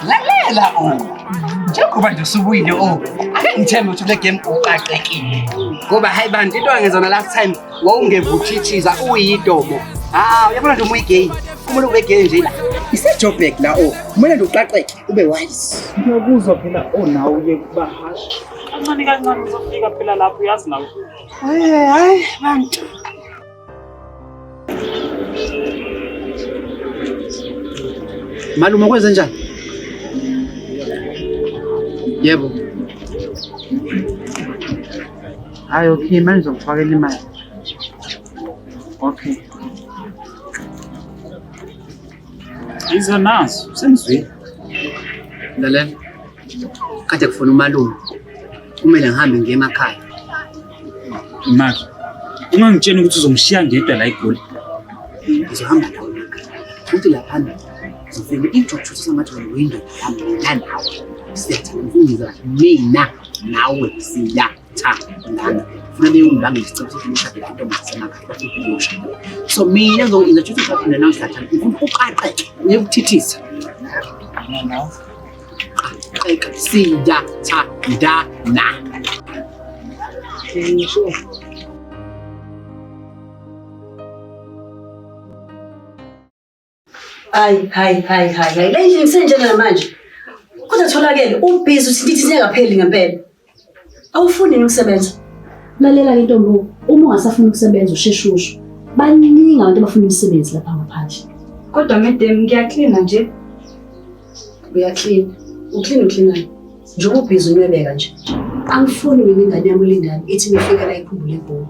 Lalela njengoba nje usubuyile ake ngithembe ukuthi le game uqaqekile ngoba hayi bantu into angezona last time wawungevuthithiza uyidomo uyabona nje umuyigay kumele ube gay nje la ise-Joburg la kumele nje uqaqeke ube wise ngiyakuzwa phela nawe uye kuba harsh kancane kancane uzofika phela lapho uyazi nawe hayi bantu malume kwenze njani? Yebo. Hayi okay manje ngizokufakela imali. Okay. Iza naso sengizwile. Lalela. Kade kufuna umalume. Kumele ngihambe ngiye emakhaya. Imali. Ungangitshela ukuthi uzongishiya ngedwa la eGoli. Ngizohamba nawe. Uthi lapha ngizofika introduce samathi window yami nawe. Siyathanda mina nawe siyathanda. Funa beyongibanga isicelo sokushada lentombi emakhaya. So mina ngizointroduce ukuthi nawe siyathanda. Ufuna uqaqeke uyokuthithisa. Qaqeka siyathanda. Ngisho Hayi la endlini kusenjena manje kodwa tholakele ubhizi uthi ndithi singapheli ngempela awufuni ukusebenza lalela into mbo uma ungasafuna ukusebenza usheshusho baningi abantu abafuna umsebenzi lapha ngaphandle kodwa madam ngiyaklina nje uyaklina uklina njengoba ubhizi unwebeka nje angifuni ngingane yami ulindani ethi mefika la ikhumbule ibhola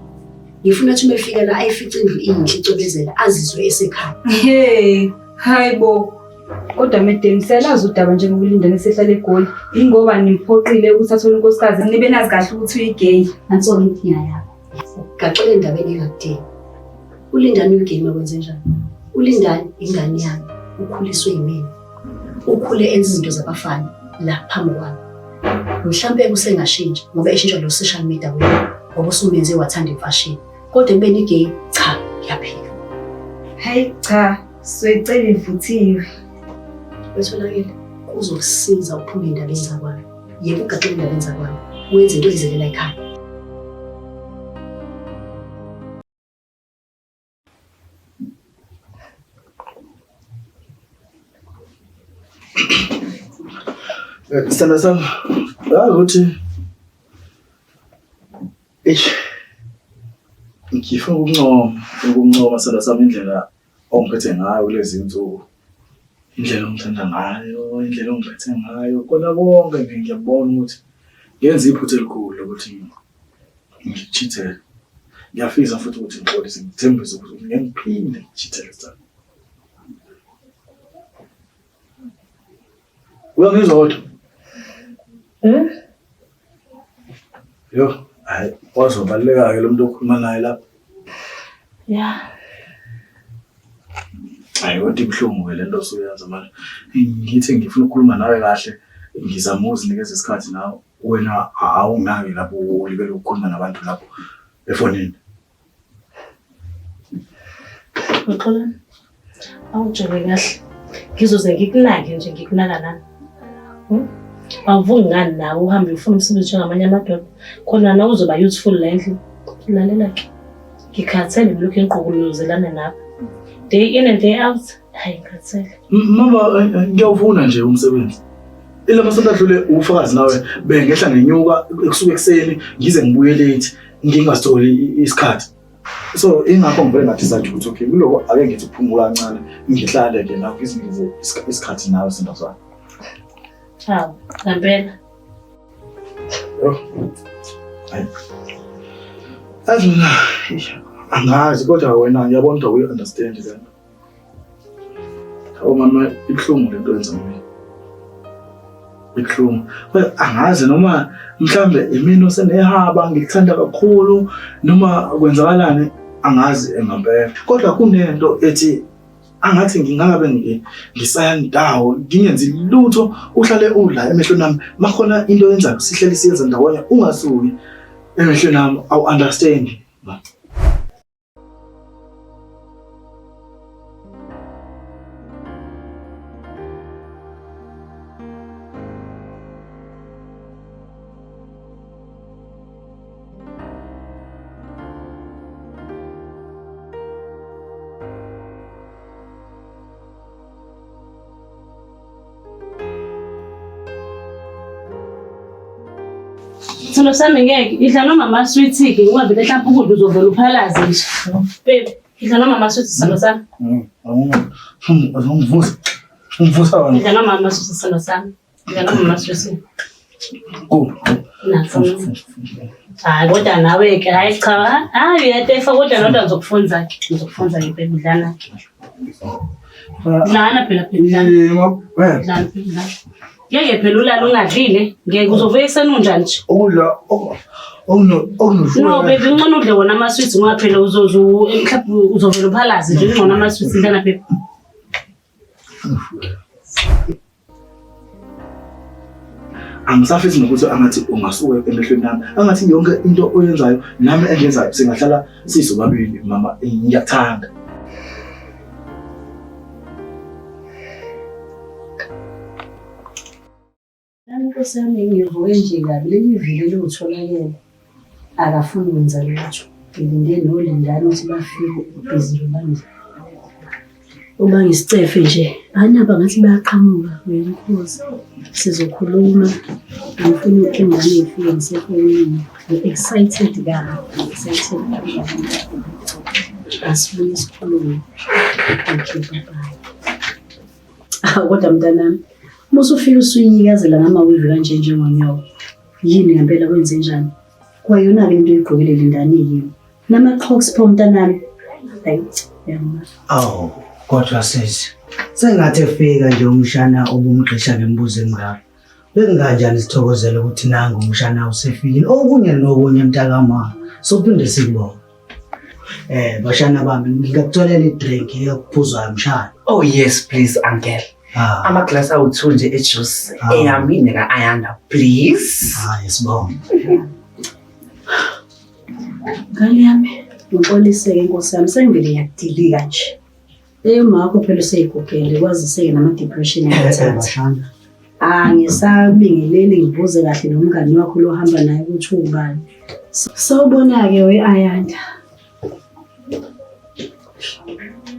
ngifuna ukuthi mefika la ayifice indlu inhle icobezela azizwe esekhaya hayibo kodwa madam siyalazi udaba njengokulindana sehlala eGoli ingoba nimphoqile ukuthi athole unkosikazi nibe nazi kahle ukuthi uyigay ansolo inkinga yakho gaxele endabeni engakudingi ulindani uyigame kwenze njani ulindani ingane yami ukhuliswe yimini ukhule enza izinto zabafana la phambi kwami mhlambe kusengashintsha ngoba eshintsha lo social media wena ngoba usumenze wathanda imfashini kodwa kubeni igay cha ngiyaphika hayi cha swecela ivuthiwe wetholakele kuzokusiza uphume endabeni zakwami yebo ugaxele endabeni zakwami wenze into ezenela ekhaya Sithanda sami ukuthi ngifuna ukuncoma sithanda sami indlela ongiphethe ngayo kulezi insuku indlela ongithanda ngayo indlela ongiphethe ngayo kona konke ngiyabona ukuthi ngenza iphutha elikhulu ukuthi ngichithele ngiyafisa futhi ukuthi ngixolise ngithembise ukuthi ngiyaphinde ngichithele sana uyangizwa kodwa yo hayi wazobaleka ke lo muntu okhuluma naye lapha Hayi kodwa ibhlungu ke lento osuyenza manje. Ngithi ngifuna ukukhuluma nawe kahle, ngizama ukuzinikeza isikhathi nawe. Wena awunaki lapho ulibele ukukhuluma nabantu lapho efonini. Uxolani. Awujike kahle. Ngizoze ngikunake nje ngikunaka nani. Awuvungi ngani nawe uhambe ufuna umsebenzi njengamanye amadoda. Khona nawe uzoba useful la endlini. Lalela ke. Ngikhathele lokho enqukuluzelana nawe. Day in and day out. Hayi ngikhathele. Mama ngiyawufuna nje umsebenzi. Ila masonto adlule ufakazi nawe bengehla ngenyuka ekusuka ekseni ngize ngibuye late ngingasitholi isikhathi. So ingakho ngivele ngathi sathi ukuthi okay kuloko ake ngithi ukuphumula kancane ngihlale ke nawe ngizinikeze isikhathi nawe sinto sakho. Ciao. Ngempela. Hayi. Azuna angazi kodwa wena ngiyabona ukuthi uyi understand then. Mama ibhlungu lento yenza mina. Ibhlungu. Angazi noma mhlambe imini osenehaba ngikuthanda kakhulu noma kwenzakalani angazi engempela. Kodwa kunento ethi angathi ngingakabe ngisayandawo ngingenzi lutho uhlale udla emehlweni nami makhona into yenza sihlele siyenza ndawonye ungasuki emehlweni nami awu understand. Sino sami ngeke idla noma ama sweet ke ungabe mhlawumbe ukudla uzovela uphalaze nje. Babe, idla noma ama sweet sino sami. Umvusa wena. Idla noma ama sweet sino sami. Idla noma ama sweet. Hayi kodwa nawe ke hayi cha. Hayi uyatefa kodwa nodwa ngizokufunza ke. Ngizokufunza ke babe udlana ke. Udlana phela udlana. Ngeke phela ulala ungadlile ngeke uzovuka ekseni unjani nje ukudla okunoshukela no baby ngcono udle wona ama sweets ngoba phela mhlawumbe uzovela uphalaze nje ngcono ama sweets ndana baby angisafisi nokuthi angathi ungasuka emehlweni nami angathi yonke into oyenzayo nami engenzayo singahlala sizobabili mama ngiyakuthanda. Nkosi yami ngivuke nje kabi leli vile lotholakele akafuni ukwenza lutho ngilinde nolindana ukuthi bafike ubhizi lobanje uma ngisicefe nje anaba ngathi bayaqhamuka wenkosi sizokhuluma ngifuna ingane ifike ngisefonini excited kabi asibuye sikhulume okay bye kodwa mntanami musufika usuyinyikazela ngamawivi kanje njengonyoka yini ngempela kwenze njani kwayona ke into igqokele lindani yini namaqhox phomntanami hayi yama aw kodwa sengathi efika nje umshana obumqisha ngembuzo emngaka bekunganjani sithokozela ukuthi nanga umshana usefikile okunye nokunye mntakama sophinde sikubona bashana bami ngikutholela idrink yokuphuzwa umshana. Oh yes please uncle. Ama-glass awu-2 nje ejuice eyami neka-ayanda please. Yesibonga. Ngani yami ngixolise-ke inkosi yami sengivele ngiyakudilika nje emakho phela useyigugele kwazise-ke nama-depression yakuthatha ngisabingeleli ngibuze kahle nomngani wakho lohamba naye ukuthi ubani sawubona-ke we-ayanda.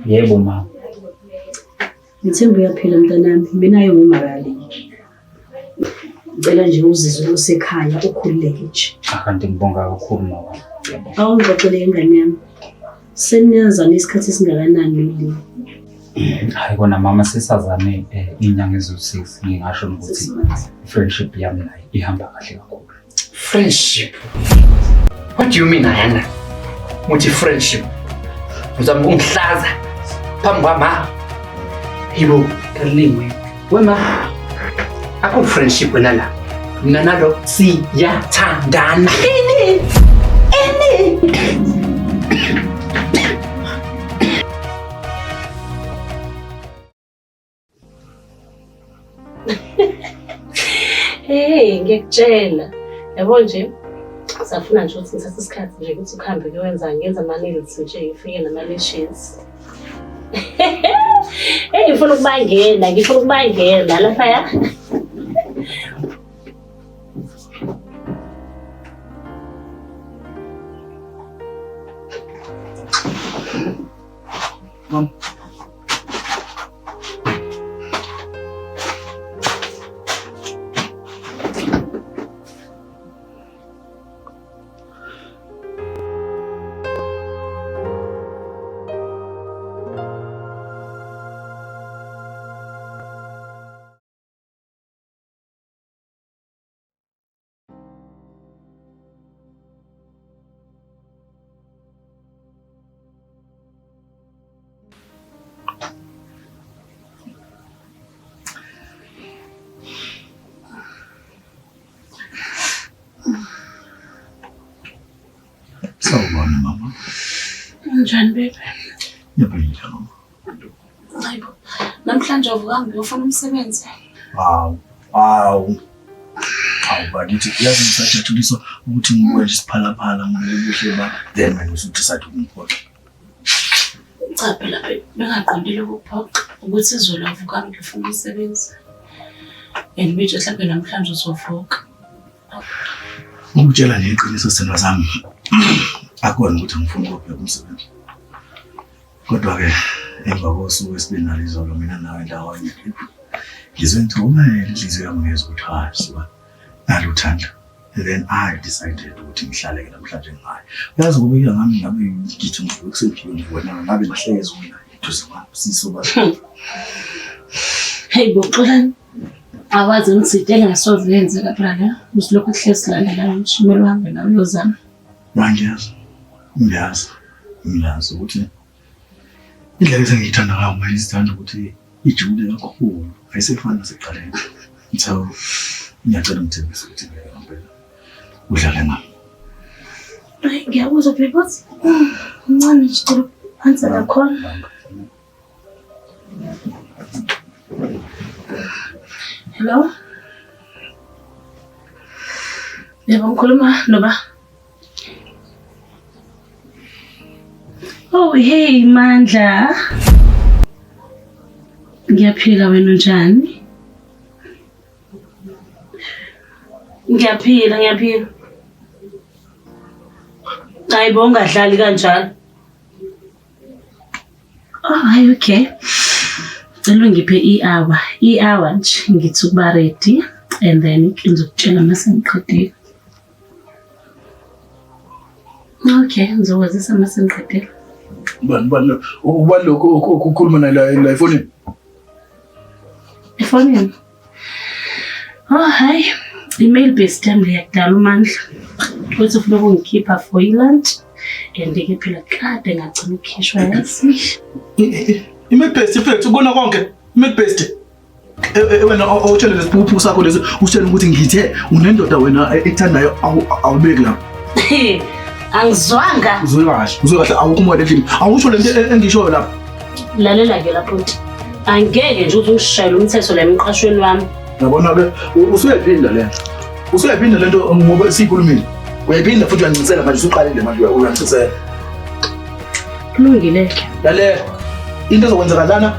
Yebo mama. Ngithemba uyaphila mntanami minayo ngumakali. Ngicela nje uzizwe usekhaya ukhululeke nje. Akanti ngibonga kakhulu mama. Awungixoxele ingane yami. Seniyazana isikhathi esingakanani leli? Hayi kona mama sesazame inyanga ezo6 ngingasho ukuthi friendship yami naye ihamba kahle kakhulu. Friendship? What do you mean Ayanda? Muthi friendship? Uzama ukungihlaza phambi kwama. Hibo kalingwe. Wema akho friendship wena la. Mina nalo siyathandana. Ini. ngiyakutshela. Yabo nje safuna nje ukuthi ngithathe isikhathi nje ukuthi ukuhambe kuyenza ngenza ama-nails nje ngifike nama-lashes. Ngifuna ukubangena lapha ya. Mom. Sawubona mama. Njani baby? Ngiyabingelela mama. Hayibo. Namhlanje uvuka ngiyofuna umsebenzi. Hawu, bakithi yazi ngisajathuliswa ukuthi ngibuye nje siphalaphala ngobuhle ba then mina usuthi sathi umphoqa. Cha phela bengaqondile ukuphoqa ukuthi izolo avuka ngifuna umsebenzi. And manje mhlawumbe namhlanje uzovuka. Ukutshela nje iqiniso sithando sami. Akona ukuthi ngifuna ukupheka umsebenzi. Kodwa ke emva kosuku esibini nalizolo mina nawe ndawonye. Ngizwe ngithumela inhliziyo yami ngezwe ukuthi siba naluthanda. And then I decided ukuthi ngihlale namhlanje ngayo. Yazi ukubika ngami ngabe ngithi ngivuka kusempilweni wena ngabe nahleze wena duze kwami sisoba. Hey Boxolani. Awazi ngitsite engasoze yenzeka phela la. Usilokhu ehlezi lalela umshimelo uhambe nawe uyozama. Ngiyazi ukuthi indlela esengiyithanda ngayo manje isithanda ukuthi ijule kakhulu ayisefani nasekuqaleni. So ngiyacela ngithembise ukuthi ngempela udlale nami. Ngiyakuzwa bebos. Ncane nje cela answer la call. Hello? Yebo ngikhuluma noba. Oh hey Mandla. Ngiyaphila wena njani? Ngiyaphila. Hayibo ungadlali kanjalo. Oh hayi okay. Cela ngiphe i-hour nje ngithi ukuba ready and then ngizokutshela mase ngiqedile. Okay, ngizokwazisa mase ngiqedile. Bani lokho ukukhuluma la efonini. Efonini. Oh hi. Email based time liyakudala uMandla. Ukuthi ufuna ukungikhipha for lunch and ke phela kade ngagcina ukukhishwa yasi. Email based effect ubona konke. Email based. Wena awutshela lesipuphu sakho lesi utshela ukuthi ngithe unendoda wena ethandayo awubeki la. Angizwanga. Uzwe kahle awukhumula endlini. Awusho lento engishoyo lapha. Lalela ke lapho nti. Angeke nje uzungishayela umthetho la emqashweni wami. Yabona ke usuyaphinda lento ngoba sikhulumile. Uyaphinda futhi uyancisela manje usuqalile manje uyancisela. Kulungile ke. Lalela into ezokwenzeka lana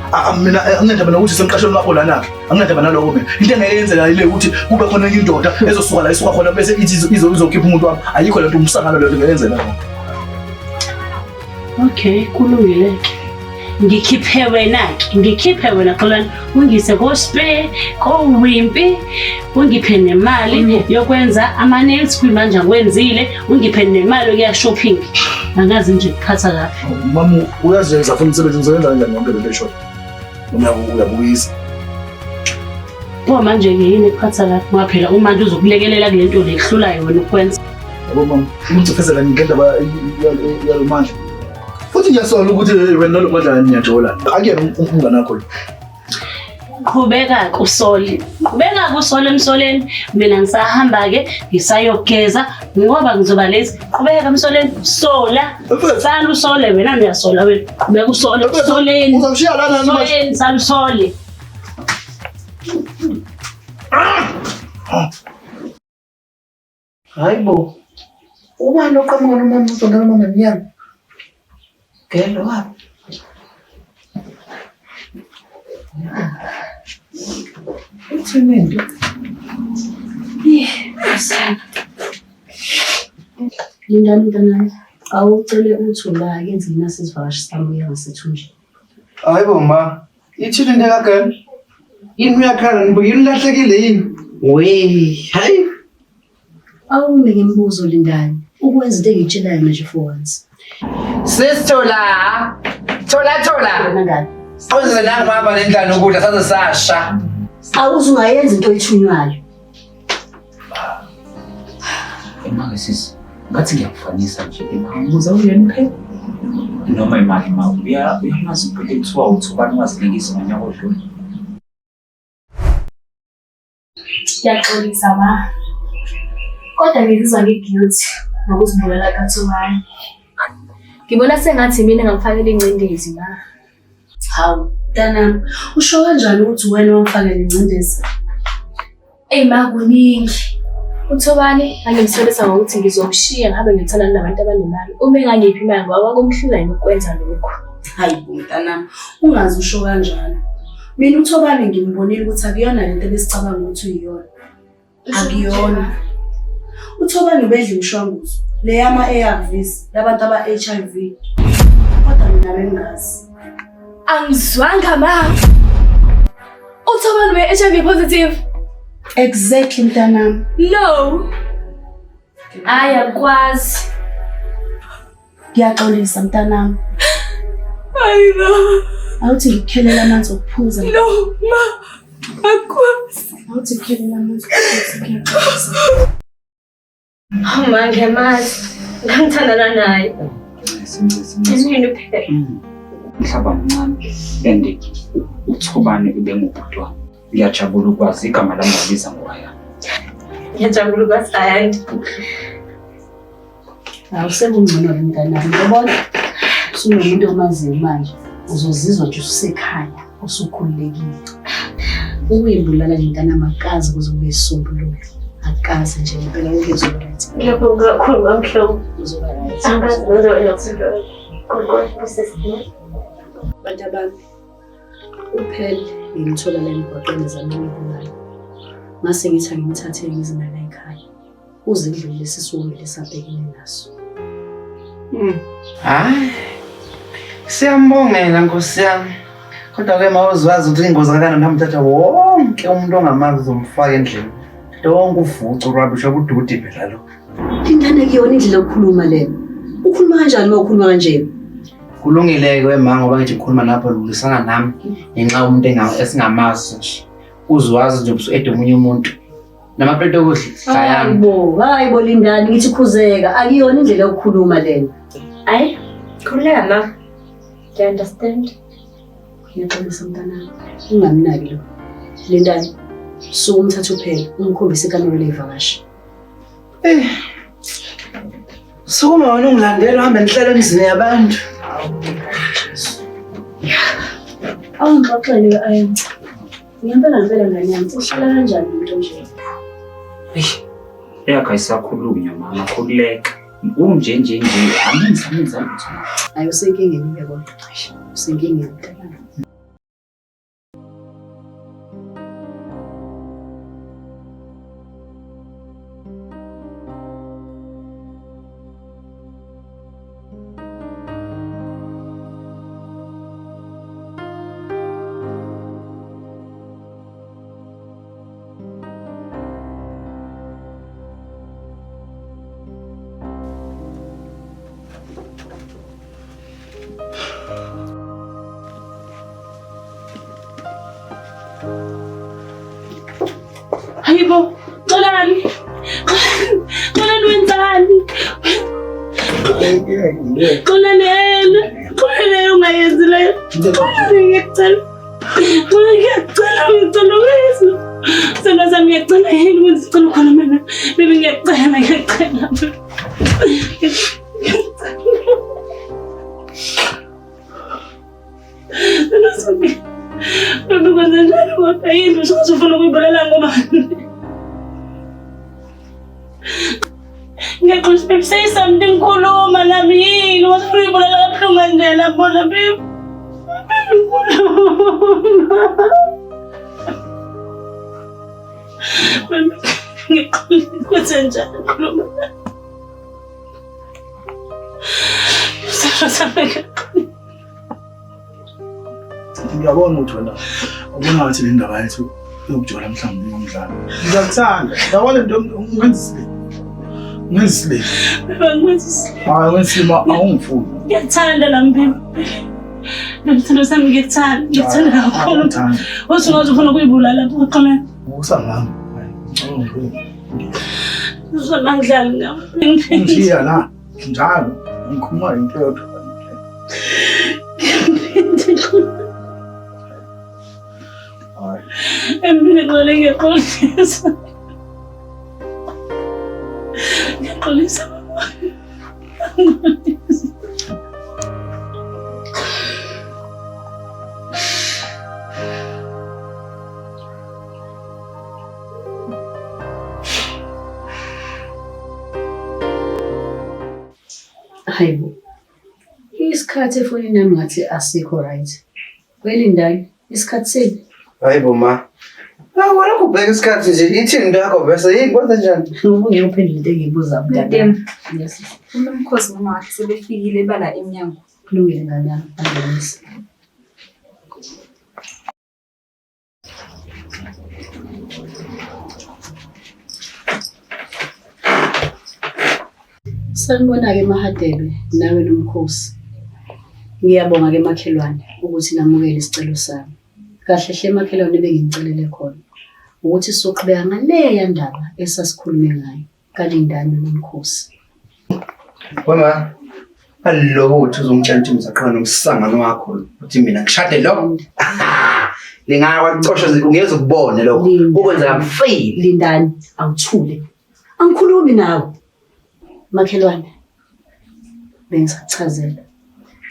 mina angindaba nokuthi semqashweni wakho lana ke. Angindaba naloko mina. Into engayenzeka ile ukuthi kube khona enye indoda ezosuka la isuka khona bese ithi izokhipha umuntu wami. Ayikho lento umsangano lento ngayenzela lapho. Okay, kulungile ke. Ngikhiphe wena xolani ungise ko-spare ko-wimpi ungiphe nemali yokwenza ama-nails kuyimanje akwenzile ungiphe nemali yokuya shopping angazi nje kuphatha kahle. Mama uyazenza futhi umsebenzi ngizoyenza kanjani yonke lento eshona uyabuyisa pho manje-ke yini kuphatha kahle ngoba phela umanje uzokulekelela kule nto le ehlulayo wena ukwenza. Yabo mama ngicefezela ngendaba yalomandla futhi ngiyasola ukuthi wena nolomandla niyajola akuyena umngane wakho. Qhubeka kusole emsoleni mina ngisahamba-ke ngisayogeza ngoba ngizoba lezi. Qhubeka emsoleni sola sala usole wena uyasola wena qhubeka usole emsoleni uzawushiya lana emsoleni sala usole. Hayibo. Ubani oqhamuka nomama uzongena nomama emnyango? Gelo waphi? Uthimende. Lindani mntanami, awucele ukuthi ula yenze inasi isivakashi sami yangasethunjini. Hayibo ma, ithini into kagelo? Yini uyakhala nibo yini lahlekile yini? Wey, hayi. Awunike imibuzo Lindani, ukwenza into engiyitshelayo manje for once. Sisithola. Thola. Wena ngani? Awuze nangu mama lendlana ukudla saze sasha. Awuze ungayenza into oyithunywayo. Imake sisi, ngathi ngiyakufanisa nje imamuza uyena phela. Noma imali uyamazi ukuthi kuthiwa uthubani ungazilingisi ngonyaka odlule. Ngiyaxolisa ma. Kodwa ngizizwa ngi-guilty ngokuzibulala kaThobani. Ngibona sengathi mina ngamfakela ingcindezi ma. Hawu, mntanami, usho kanjani ukuthi wena wamfakela ingcindezi? Ma kuningi. uThobani angimsolisa ngokuthi ngizomshiya ngabe ngithandana nabantu abanemali. Uma engangiphi imali ngoba kumhlula yini ukwenza lokho. Hayi bo mntanami, ungazi usho kanjalo. Mina uThobani ngimbonile ukuthi akuyona lento besicabanga ukuthi uyiyona. Akuyona. uThobani ubedla imishwanguzo le yama-ARVs labantu aba-HIV. Kodwa mina bengazi. Angizwanga ma. uThobani we-HIV positive. Exactly mntanami. No. Ayakwazi. Ngiyaxolisa mntanami. Hayibo. Awuthi ngikukhelela amanzi okuphuza. No ma. Akwazi. Awuthi ngikukhelela amanzi okuphuza ngiyaxolisa. Ma ngiyamazi. Ngangithandana naye. Yini phela. Mhlaba mncane and uThobani ubengubhuti wami. Ngiyajabula ukwazi igama lami ngaliza ngoya. Ngiyajabula ukwazi ayandi. Awusebungcono mntanami. Yabona? Usunomuntu omaziyo manje. Uzozizwa nje usekhaya, usukhululekile. Ukuyibulala mntanami akazi kuze kube isisombululo. Akazi nje impela ukezwe right. Ngiyabonga kakhulu mamhlobo. Uzoba right. Angazi ngizokwenza konke bantu abami. Uphele ngimthola la emgwaqeni zami ngibulala. Mase ngithi angimthathe ngizinala ekhaya. Uzindlule lesisonke lesabhekene naso. Hayi. Siyambongela Nkosi yami. Kodwa ke mawuzwazi ukuthi ingozi akana namthatha wonke umuntu ongamazi uzomfaka endlini. Donke uvuco rubbish obududi phela lo. Ingane kuyona indlela yokukhuluma le. Ukhuluma kanjani mawukhuluma kanje? Kulungile ke ma ngoba ngithi ukhuluma lapho lulisana nami ngenxa umuntu esingamazi nje. Uzwazi nje ubuso edomunye umuntu. Namapeto okudla yami. Hayibo Lindani ngithi khuzeka akuyona indlela yokukhuluma lena. Ay, khuleka ma. Do you understand? Ngiyaxolisa mntanami. Ungamnaki lo. Lindani, suka umthatha uphela ungikhombise ikamero levakashi. Sukuma wena ungilandela uhambe nihlele emzini yabantu. Awungixoxele ayenza. Ngiyempela ngane yami uhlala kanjani into nje? Yakha isakhulunywa mama khululeka. Unjenje amenza lutho. Ayusenkingeni ke kodwa. Usenkingeni mntanami. Hayibo, Xolani. Xolani wenzani? Xolani ungayenzi leyo. Ngiyacela. Ngiyacela wena. Sena sami ngiyacela yini wenza icela khona mina. Baby ngiyacela. Baby kwenza njani kodwa yini usufuna ukuyibulala ngoba Ngiyaxolisa babe, say something, khuluma nami yini? Wathi uyibulala kabuhlungu kanjena bona babe. Ngixolisa kwenze njani, khuluma nami. Ngiyabona ukuthi wena ubona ngathi le ndaba yethu yokujola mhlawumbe ngomdlalo. Ngiyakuthanda. Ngiyabona into ungenzisile. Ungenzisile. Ngenzisile. Hayi wesimo awungifuni. Ngiyakuthanda nami babe. Ngikuthanda sami ngikuthanda. Ngikuthanda kakhulu. Uthi ungaze ufuna ukuyibulala lapho uxolani. Usangami. Uzomangidlala ngawo. Ngiya la. Njalo ngikhuluma into yodwa. Empini ngixole ngiyaxolisa. Ngiyaxolisa baba. Hayibo. Isikhathi efonini yami ngathi asikho right. Kwelindani isikhathi seni? Hayibo ma. Wena kubheka isikhathi nje ithi into yakho bese yikwenza njani? Ubungeke uphendule into engiyibuza mntana. Yes. Umkhosi noma ngathi sebefikile bala emnyango. Kulungile ngani yami angenisa. Sanibona-ke Mahadebe nawe nomkhosi. Ngiyabonga-ke makhelwane ukuthi namukele isicelo sami. Kahle hle makhelwane bengicelele khona ukuthi soqhubeka ngaleya ndaba esasikhulume ngayo kalindani nomkhosi. Wema allo uthi uzongitshela ukuthi ngizaqhubeka nomsangano wakho ukuthi mina ngishade lo. Lingakwacosha ungeze ukubone lokho. Ukwenza kamfile. Lindani awuthule. Angikhulumi nawe. Makhelwane bengisakuchazela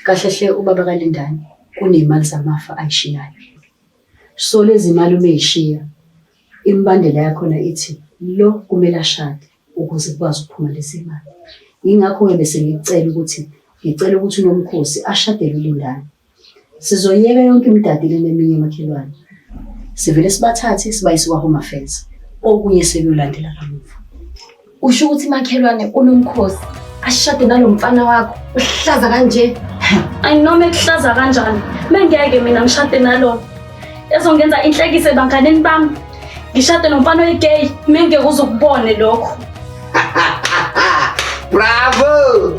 kahle hle ubaba kaLindani kunemali zamafa ayishiyayo. So lezi mali umeyishiya imbandela yakho na ithi lo kumele ashade ukuze ukwazi ukuphuma lezi mali. Ingakho ke bese ngicela ukuthi unomkhosi ashadele uLindani. Sizoyeka yonke imidadi leneminye makhelwane. Sivele sibathathe sibayise kwaHome Affairs. Okunye sekuyolandela kamuva. Usho ukuthi makhelwane unomkhosi ashade nalomfana wakho uhlaza kanje. Ayinoma ekuhlaza kanjani. Mengeke mina ngishade nalo. Ezongenza inhlekise banganeni bami. Ngishade nomfana oyigay mengeke uzokubone lokho. Bravo!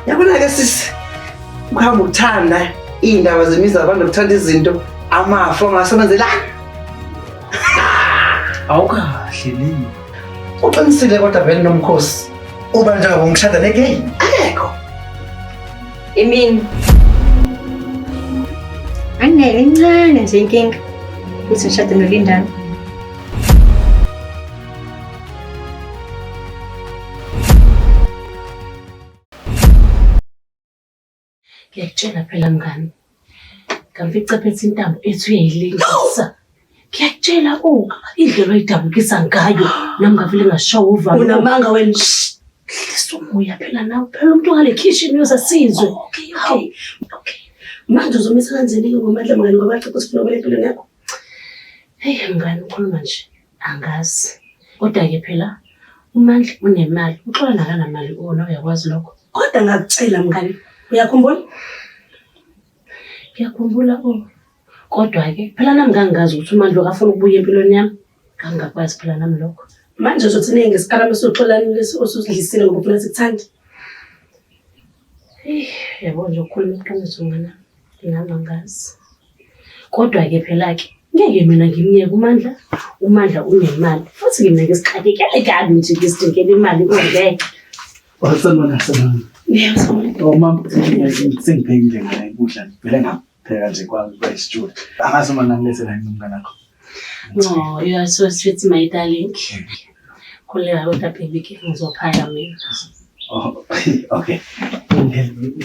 Yabona ke sisi. Ukuhamba ukuthanda indaba zemiza abantu ukuthanda izinto amafa ongasebenzela. Awukahle lini. Uqinisile kodwa vele nomkhosi. Uba njengoba ngishada negay. Akekho. Emini. Angeke incane nje inkinga. Ukuthi ngishade noLindani. Ngiyakutshela phela mngani. Ngamfica phethe intambo ethi uyayilingisa. Ngiyakutshela indlela oyidabukisa ngayo nami ngavile ngashawa uvalo. Unamanga wena. Uya phela nawe phela umuntu ngale kitchen uyosasizwe. Okay. Manje uzomisa kanzeni ngomadla mngani ngoba xa ufuna ukubeka impilo yakho. Hey mngani ukhuluma nje angazi. Kodwa ke phela uMandla unemali. Uxola nakanamali ona uyakwazi lokho. Kodwa ngakucela mngani. Uyakhumbula? Ngiyakhumbula kodwa ke phela nami ngangazi ukuthi uMandla akafuna ukubuya empilweni yami. Ngangakwazi phela nami lokho. Manje uzothi ngesikhala mesoxolani lesi osudlisile ngoba ufuna sikuthanda. Yabo nje ukukhuluma iqiniso ngana. Ngihamba ngazi. Kodwa ke phela ke ngeke mina ngimnyeke uMandla unemali. Futhi ngimnike isiqhakekele kabi nje ngisidingele imali ngeke. Wasanona sana. Yebo. Mama sengibhekile ngaye ukudla vele ngapheka nje kwayisitudio. Angazi uma nangilethela ingumngane wakho. No, you are so sweet my darling. Khuleka kodwa baby ke ngizophaya mina. Oh, okay.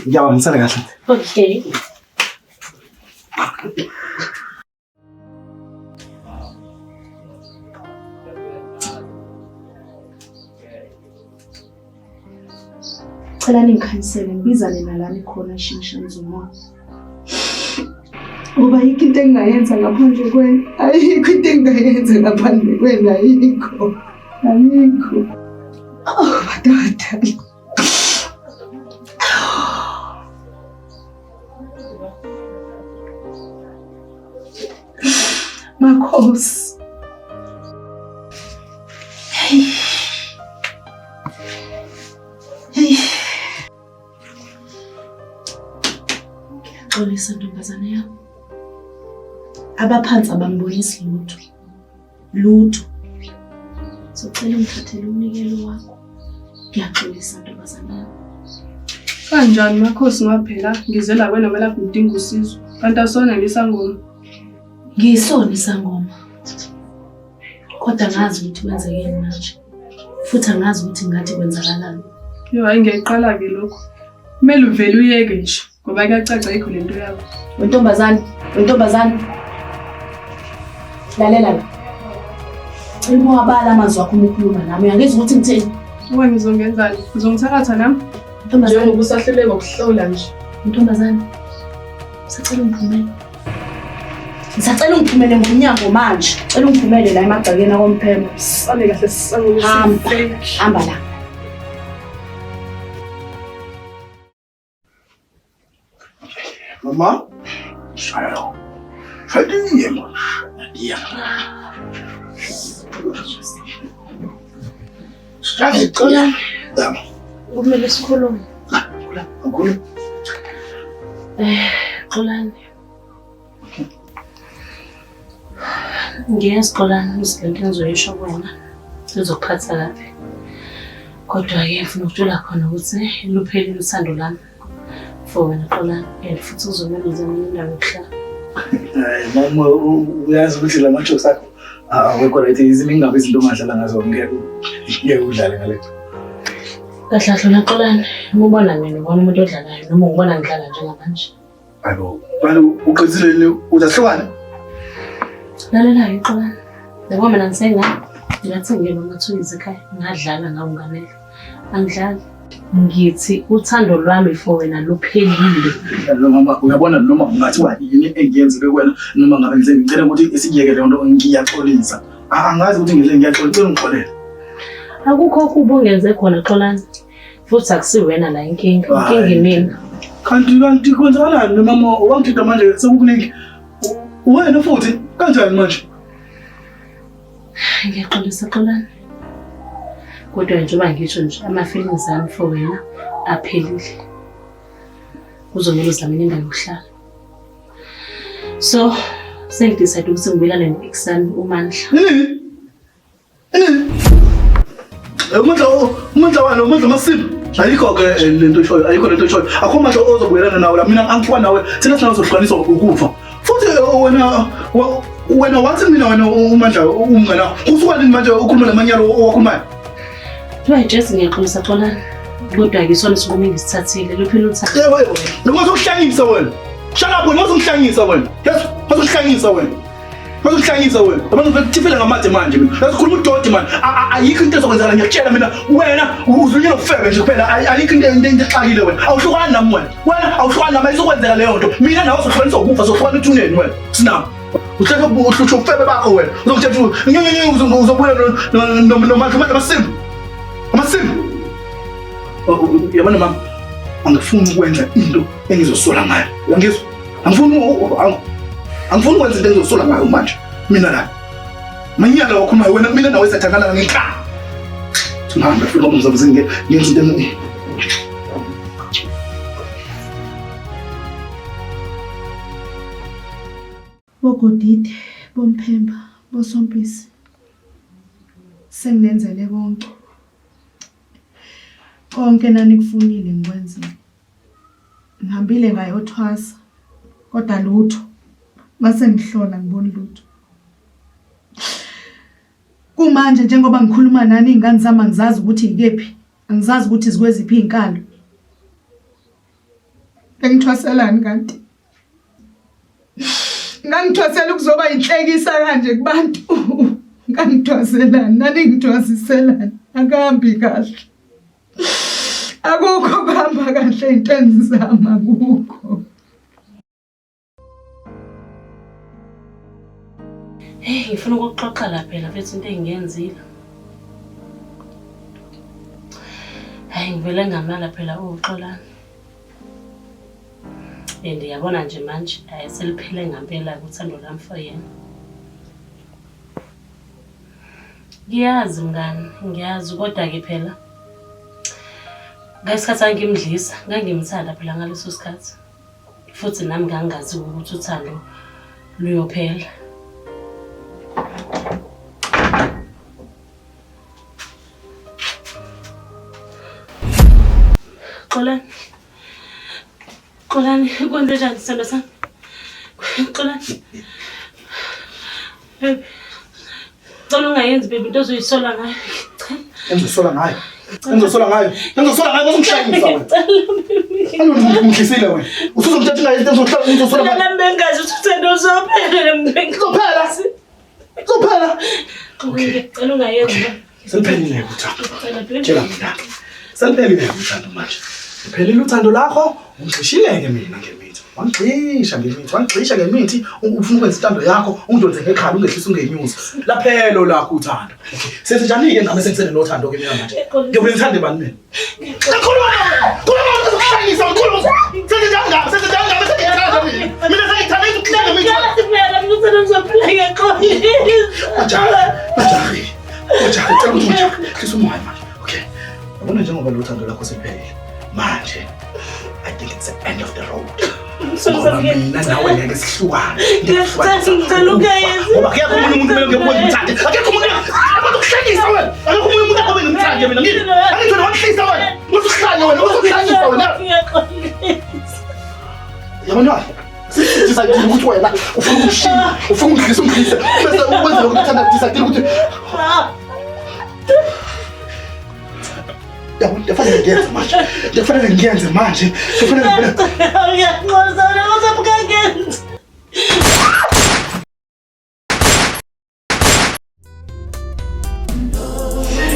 Ngiyabona ngisale kahle. Okay. Ngicela ningikhanyisele ngibizane nalana khona Shimshani Zuma. Ngoba yikho into engingayenza ngaphandle kwenu. Ayikho into engingayenza ngaphandle kwenu, ayikho. Ayikho. Oh, madodana. Makhosi. Hey. Hey. Xolisa ntombazane yami. Abaphansi abangibonisi lutho. Socela ungithathele umnikelo wakho. Ngiyaxolisa ntombazane yami. Kanjani makhosi ngaphela ngize la wena mela ngidinga usizo. Kanti asona ngisangoma. Ngisona isangoma. Kodwa ngazi ukuthi wenzekeni manje. Futhi angazi ukuthi ngathi kwenzakalani. Yo hayi ngiyayiqala ke lokho. Kumele uvele uyeke nje ngoba kuyacaca ikho lento yakho. Wentombazane. Lalela la. Cilimo wabala amazwi akho ukukhuluma nami. Uyangizwa ukuthi ngithini? Uwe ngizongenzani? Ngizongitharatha nami? Ntombazane njengoba usahlele ngokuhlola nje. Ntombazane. Sicela ungiphumele. Ngisacela ungiphumele ngomnyango manje. Cela ungiphumele la emagcakeni akomphembo. Sale kahle sisangule. Hamba la. Mama, shaya. Fadinye ma. Dia. Sicela. Dama. Kumele sikhulume. Ukhuluma. Xolani. Ngiyasikolana izinto engizoyisho kuwena. Sizokuphatha kabi. Kodwa-ke ngifuna ukutshela khona ukuthi luphelile uthando lami for wena Xolani, and futhi uzomele uzame indawo yokuhlala. Mama, uyazi ukuthi la majokes akho awekho right, izinto ingabe izinto ongadlala ngazo ngeke udlale ngale. Kahle kahle Xolani, ubona mina ubona umuntu odlalayo noma ngibona ngidlala njengamanje. Hayibo, uqinisile uzahlukana? Lalela Xolani. Ngoba mina ngisengane, ngathi ngiyena uMathunzi ekhaya, ngadlala ngawo nganele. Angidlali. Ngithi uthando lwami for wena luphelile. Mama, uyabona noma ungathiwa yini engiyenzile kuwena noma ngabe ngicela ukuthi isiyeke le nto ngiyaxolisa. Angazi ukuthi ngiyaxolisa ngixolele. Akukho kuba ungenze khona Xolani. Futhi akusiwena la inkinga. Inkinga imina. Kanti kwenzakalani mama? Wangithinta manje sekukuningi. Wena futhi kanjani manje? Ngiyaxolisa Xolani. Kodwa njengoba ngisho nje ama-feelings ami for wena aphelile. Uzomele uzame indawo yokuhlala. So, sengidecide ukuthi ngibuyelane no-Eksani uMandla. Umandla walo, umandla Masimu. Ayikho-ke lento eshoyo, ayikho lento eshoyo. Akho manje ozobuyelana nawe la, mina angifuna nawe, thina sinazohlukaniswa ukufa. Futhi wena wathi mina wena uMandla umngana. Usuka nini manje ukhuluma namanyalo owakhulumayo? Just ngiyaxolisa Xolani. Kodwa-ke isona isinqumo engisithathile. Luphile uthando. Yebo, ungazokuhlangisa wena. Shut up wena, ungazokuhlangisa wena. Yes, ungazokuhlangisa wena. Ungazokuhlangisa wena. Abantu bekuthifela ngamade manje mina. Lasikhuluma udodi man. Ayikho into ezokwenzakala, ngiyakutshela mina. Wena uzunyela ufebe nje kuphela. Ayikho into exakile wena. Awuhlukani nami wena. Wena awuhlukani nami, izokwenzeka leyo nto. Mina nawe sohlukaniswa ukufa, sohlukana ethuneni wena. Sinama. Uthatha ufebe bakho wena. Uzokuthetha uzobuya nomandla Masimu. Masimu. Yabona mama, angifuni ukwenza into engizosola ngayo. Uyangizwa? Angifuni ukwenza into engizosola ngayo manje. Mina la. Manyala wakhuluma wena, mina nawe sathakala ngekha. Ngihamba futhi ngoba ngizobe ngenza into Bogodide, bomphemba, bosompisi. Senginenzele konke. Konke nanikufunile ngikwenzile. Ngihambile ngayothwasa kodwa lutho. Mase ngihlola ngibona lutho. Kumanje njengoba ngikhuluma nani izingane zami angizazi ukuthi ikephi. Angizazi ukuthi zikweziphi izinkalo. Bengithwaselani kanti? Ngangithwasela ukuzoba inhlekisa kanje kubantu. Ngangithwaselani, nani ngithwasiselani. Akahambi kahle. Akukho kuhamba kahle into engizama kukho. Hey, ngifuna ukuxoxa la phela mfethu into engiyenzile. Hayi ngivele ngamala phela uXolani. Ndiyabona nje manje seliphile ngempela uthando lami for yena. Ngiyazi mngani, ngiyazi kodwa ke phela ngesikhathi angimdlisa, ngangimthanda phela ngaleso sikhathi. Futhi nami ngangazi ukuthi uthando luyophela. Xolani, kwenze njani sithando sami? Xolani. Baby. Cela ungayenzi baby into ozoyisola ngayo. Engizosola ngayo. Ngizomshayisa wena. Ngidlisile wena. Usuzomthatha ngayo into uzosola ngayo. Mina bengazi ukuthi uthando uzophela mbengi. Uzophela. Cela ungayenzi. Seliphelile uthando. Tshela mina. Seliphelile uthando manje. Liphelile uthando lakho, ungixishileke mina ngemithi. Wangixisha ngemithi, ufuna ukwenza intando yakho, ungidonse ngekhaya ungehlisa ungenyuza. Laphelo lakho uthando. Senzenjani ke nami sengisene nothando ke mina manje? Ngiyobona ngithande bani mina? Khuluma ukushayisa, khuluma. Senzenjani ngabe sengithanda mina? Mina sengithanda ukuhleka mina. Ngiyazivela mina uthando uzophela ngekhaya. Ujahi, cela ukuthi ujahi. Hlisa umoya manje. Okay. Yabona njengoba lo thando lakho seliphelile. Manje I think it's the end of the road. Mina nawe ngeke sihlukane. Ngicela ungayenzi. Ngoba akekho umuntu kumele ngimthande. Akekho umuntu akuhlekisa wena. Akekho umuntu akube ngimthande mina. Angithona wahlisa wena. Usuhlanye wena, usuhlanyisa wena. Yabona? Sisayithi ukuthi wena ufuna ukushina, ufuna ungidlisa. Bese ukwenza lokho uthanda disayithi ukuthi Defanele ngiyenze manje. Defanele ngiyenze manje. Ngiyaxoza ukuthi bukangenzi.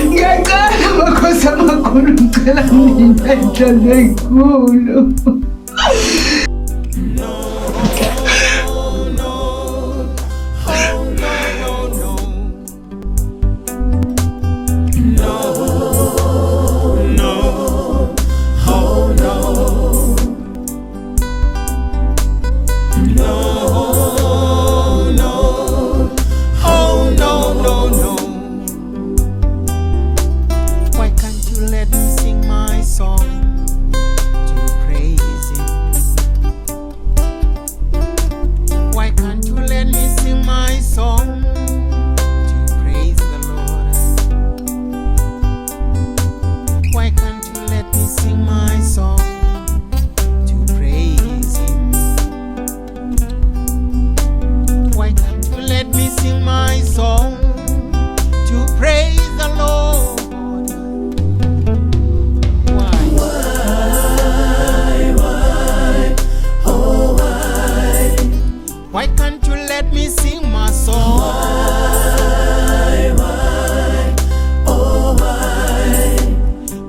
Ngiyaqala makhosi amakhulu ngicela mina inhlobo enkulu.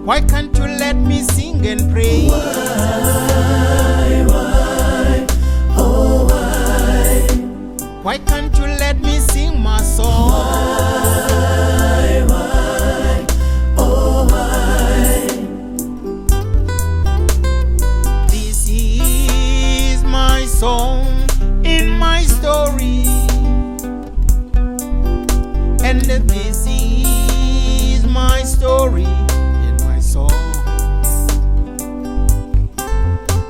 Why can't you let me sing and pray? Why can't you let me sing my song? This is my song in my story, and this is my story.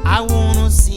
I wanna see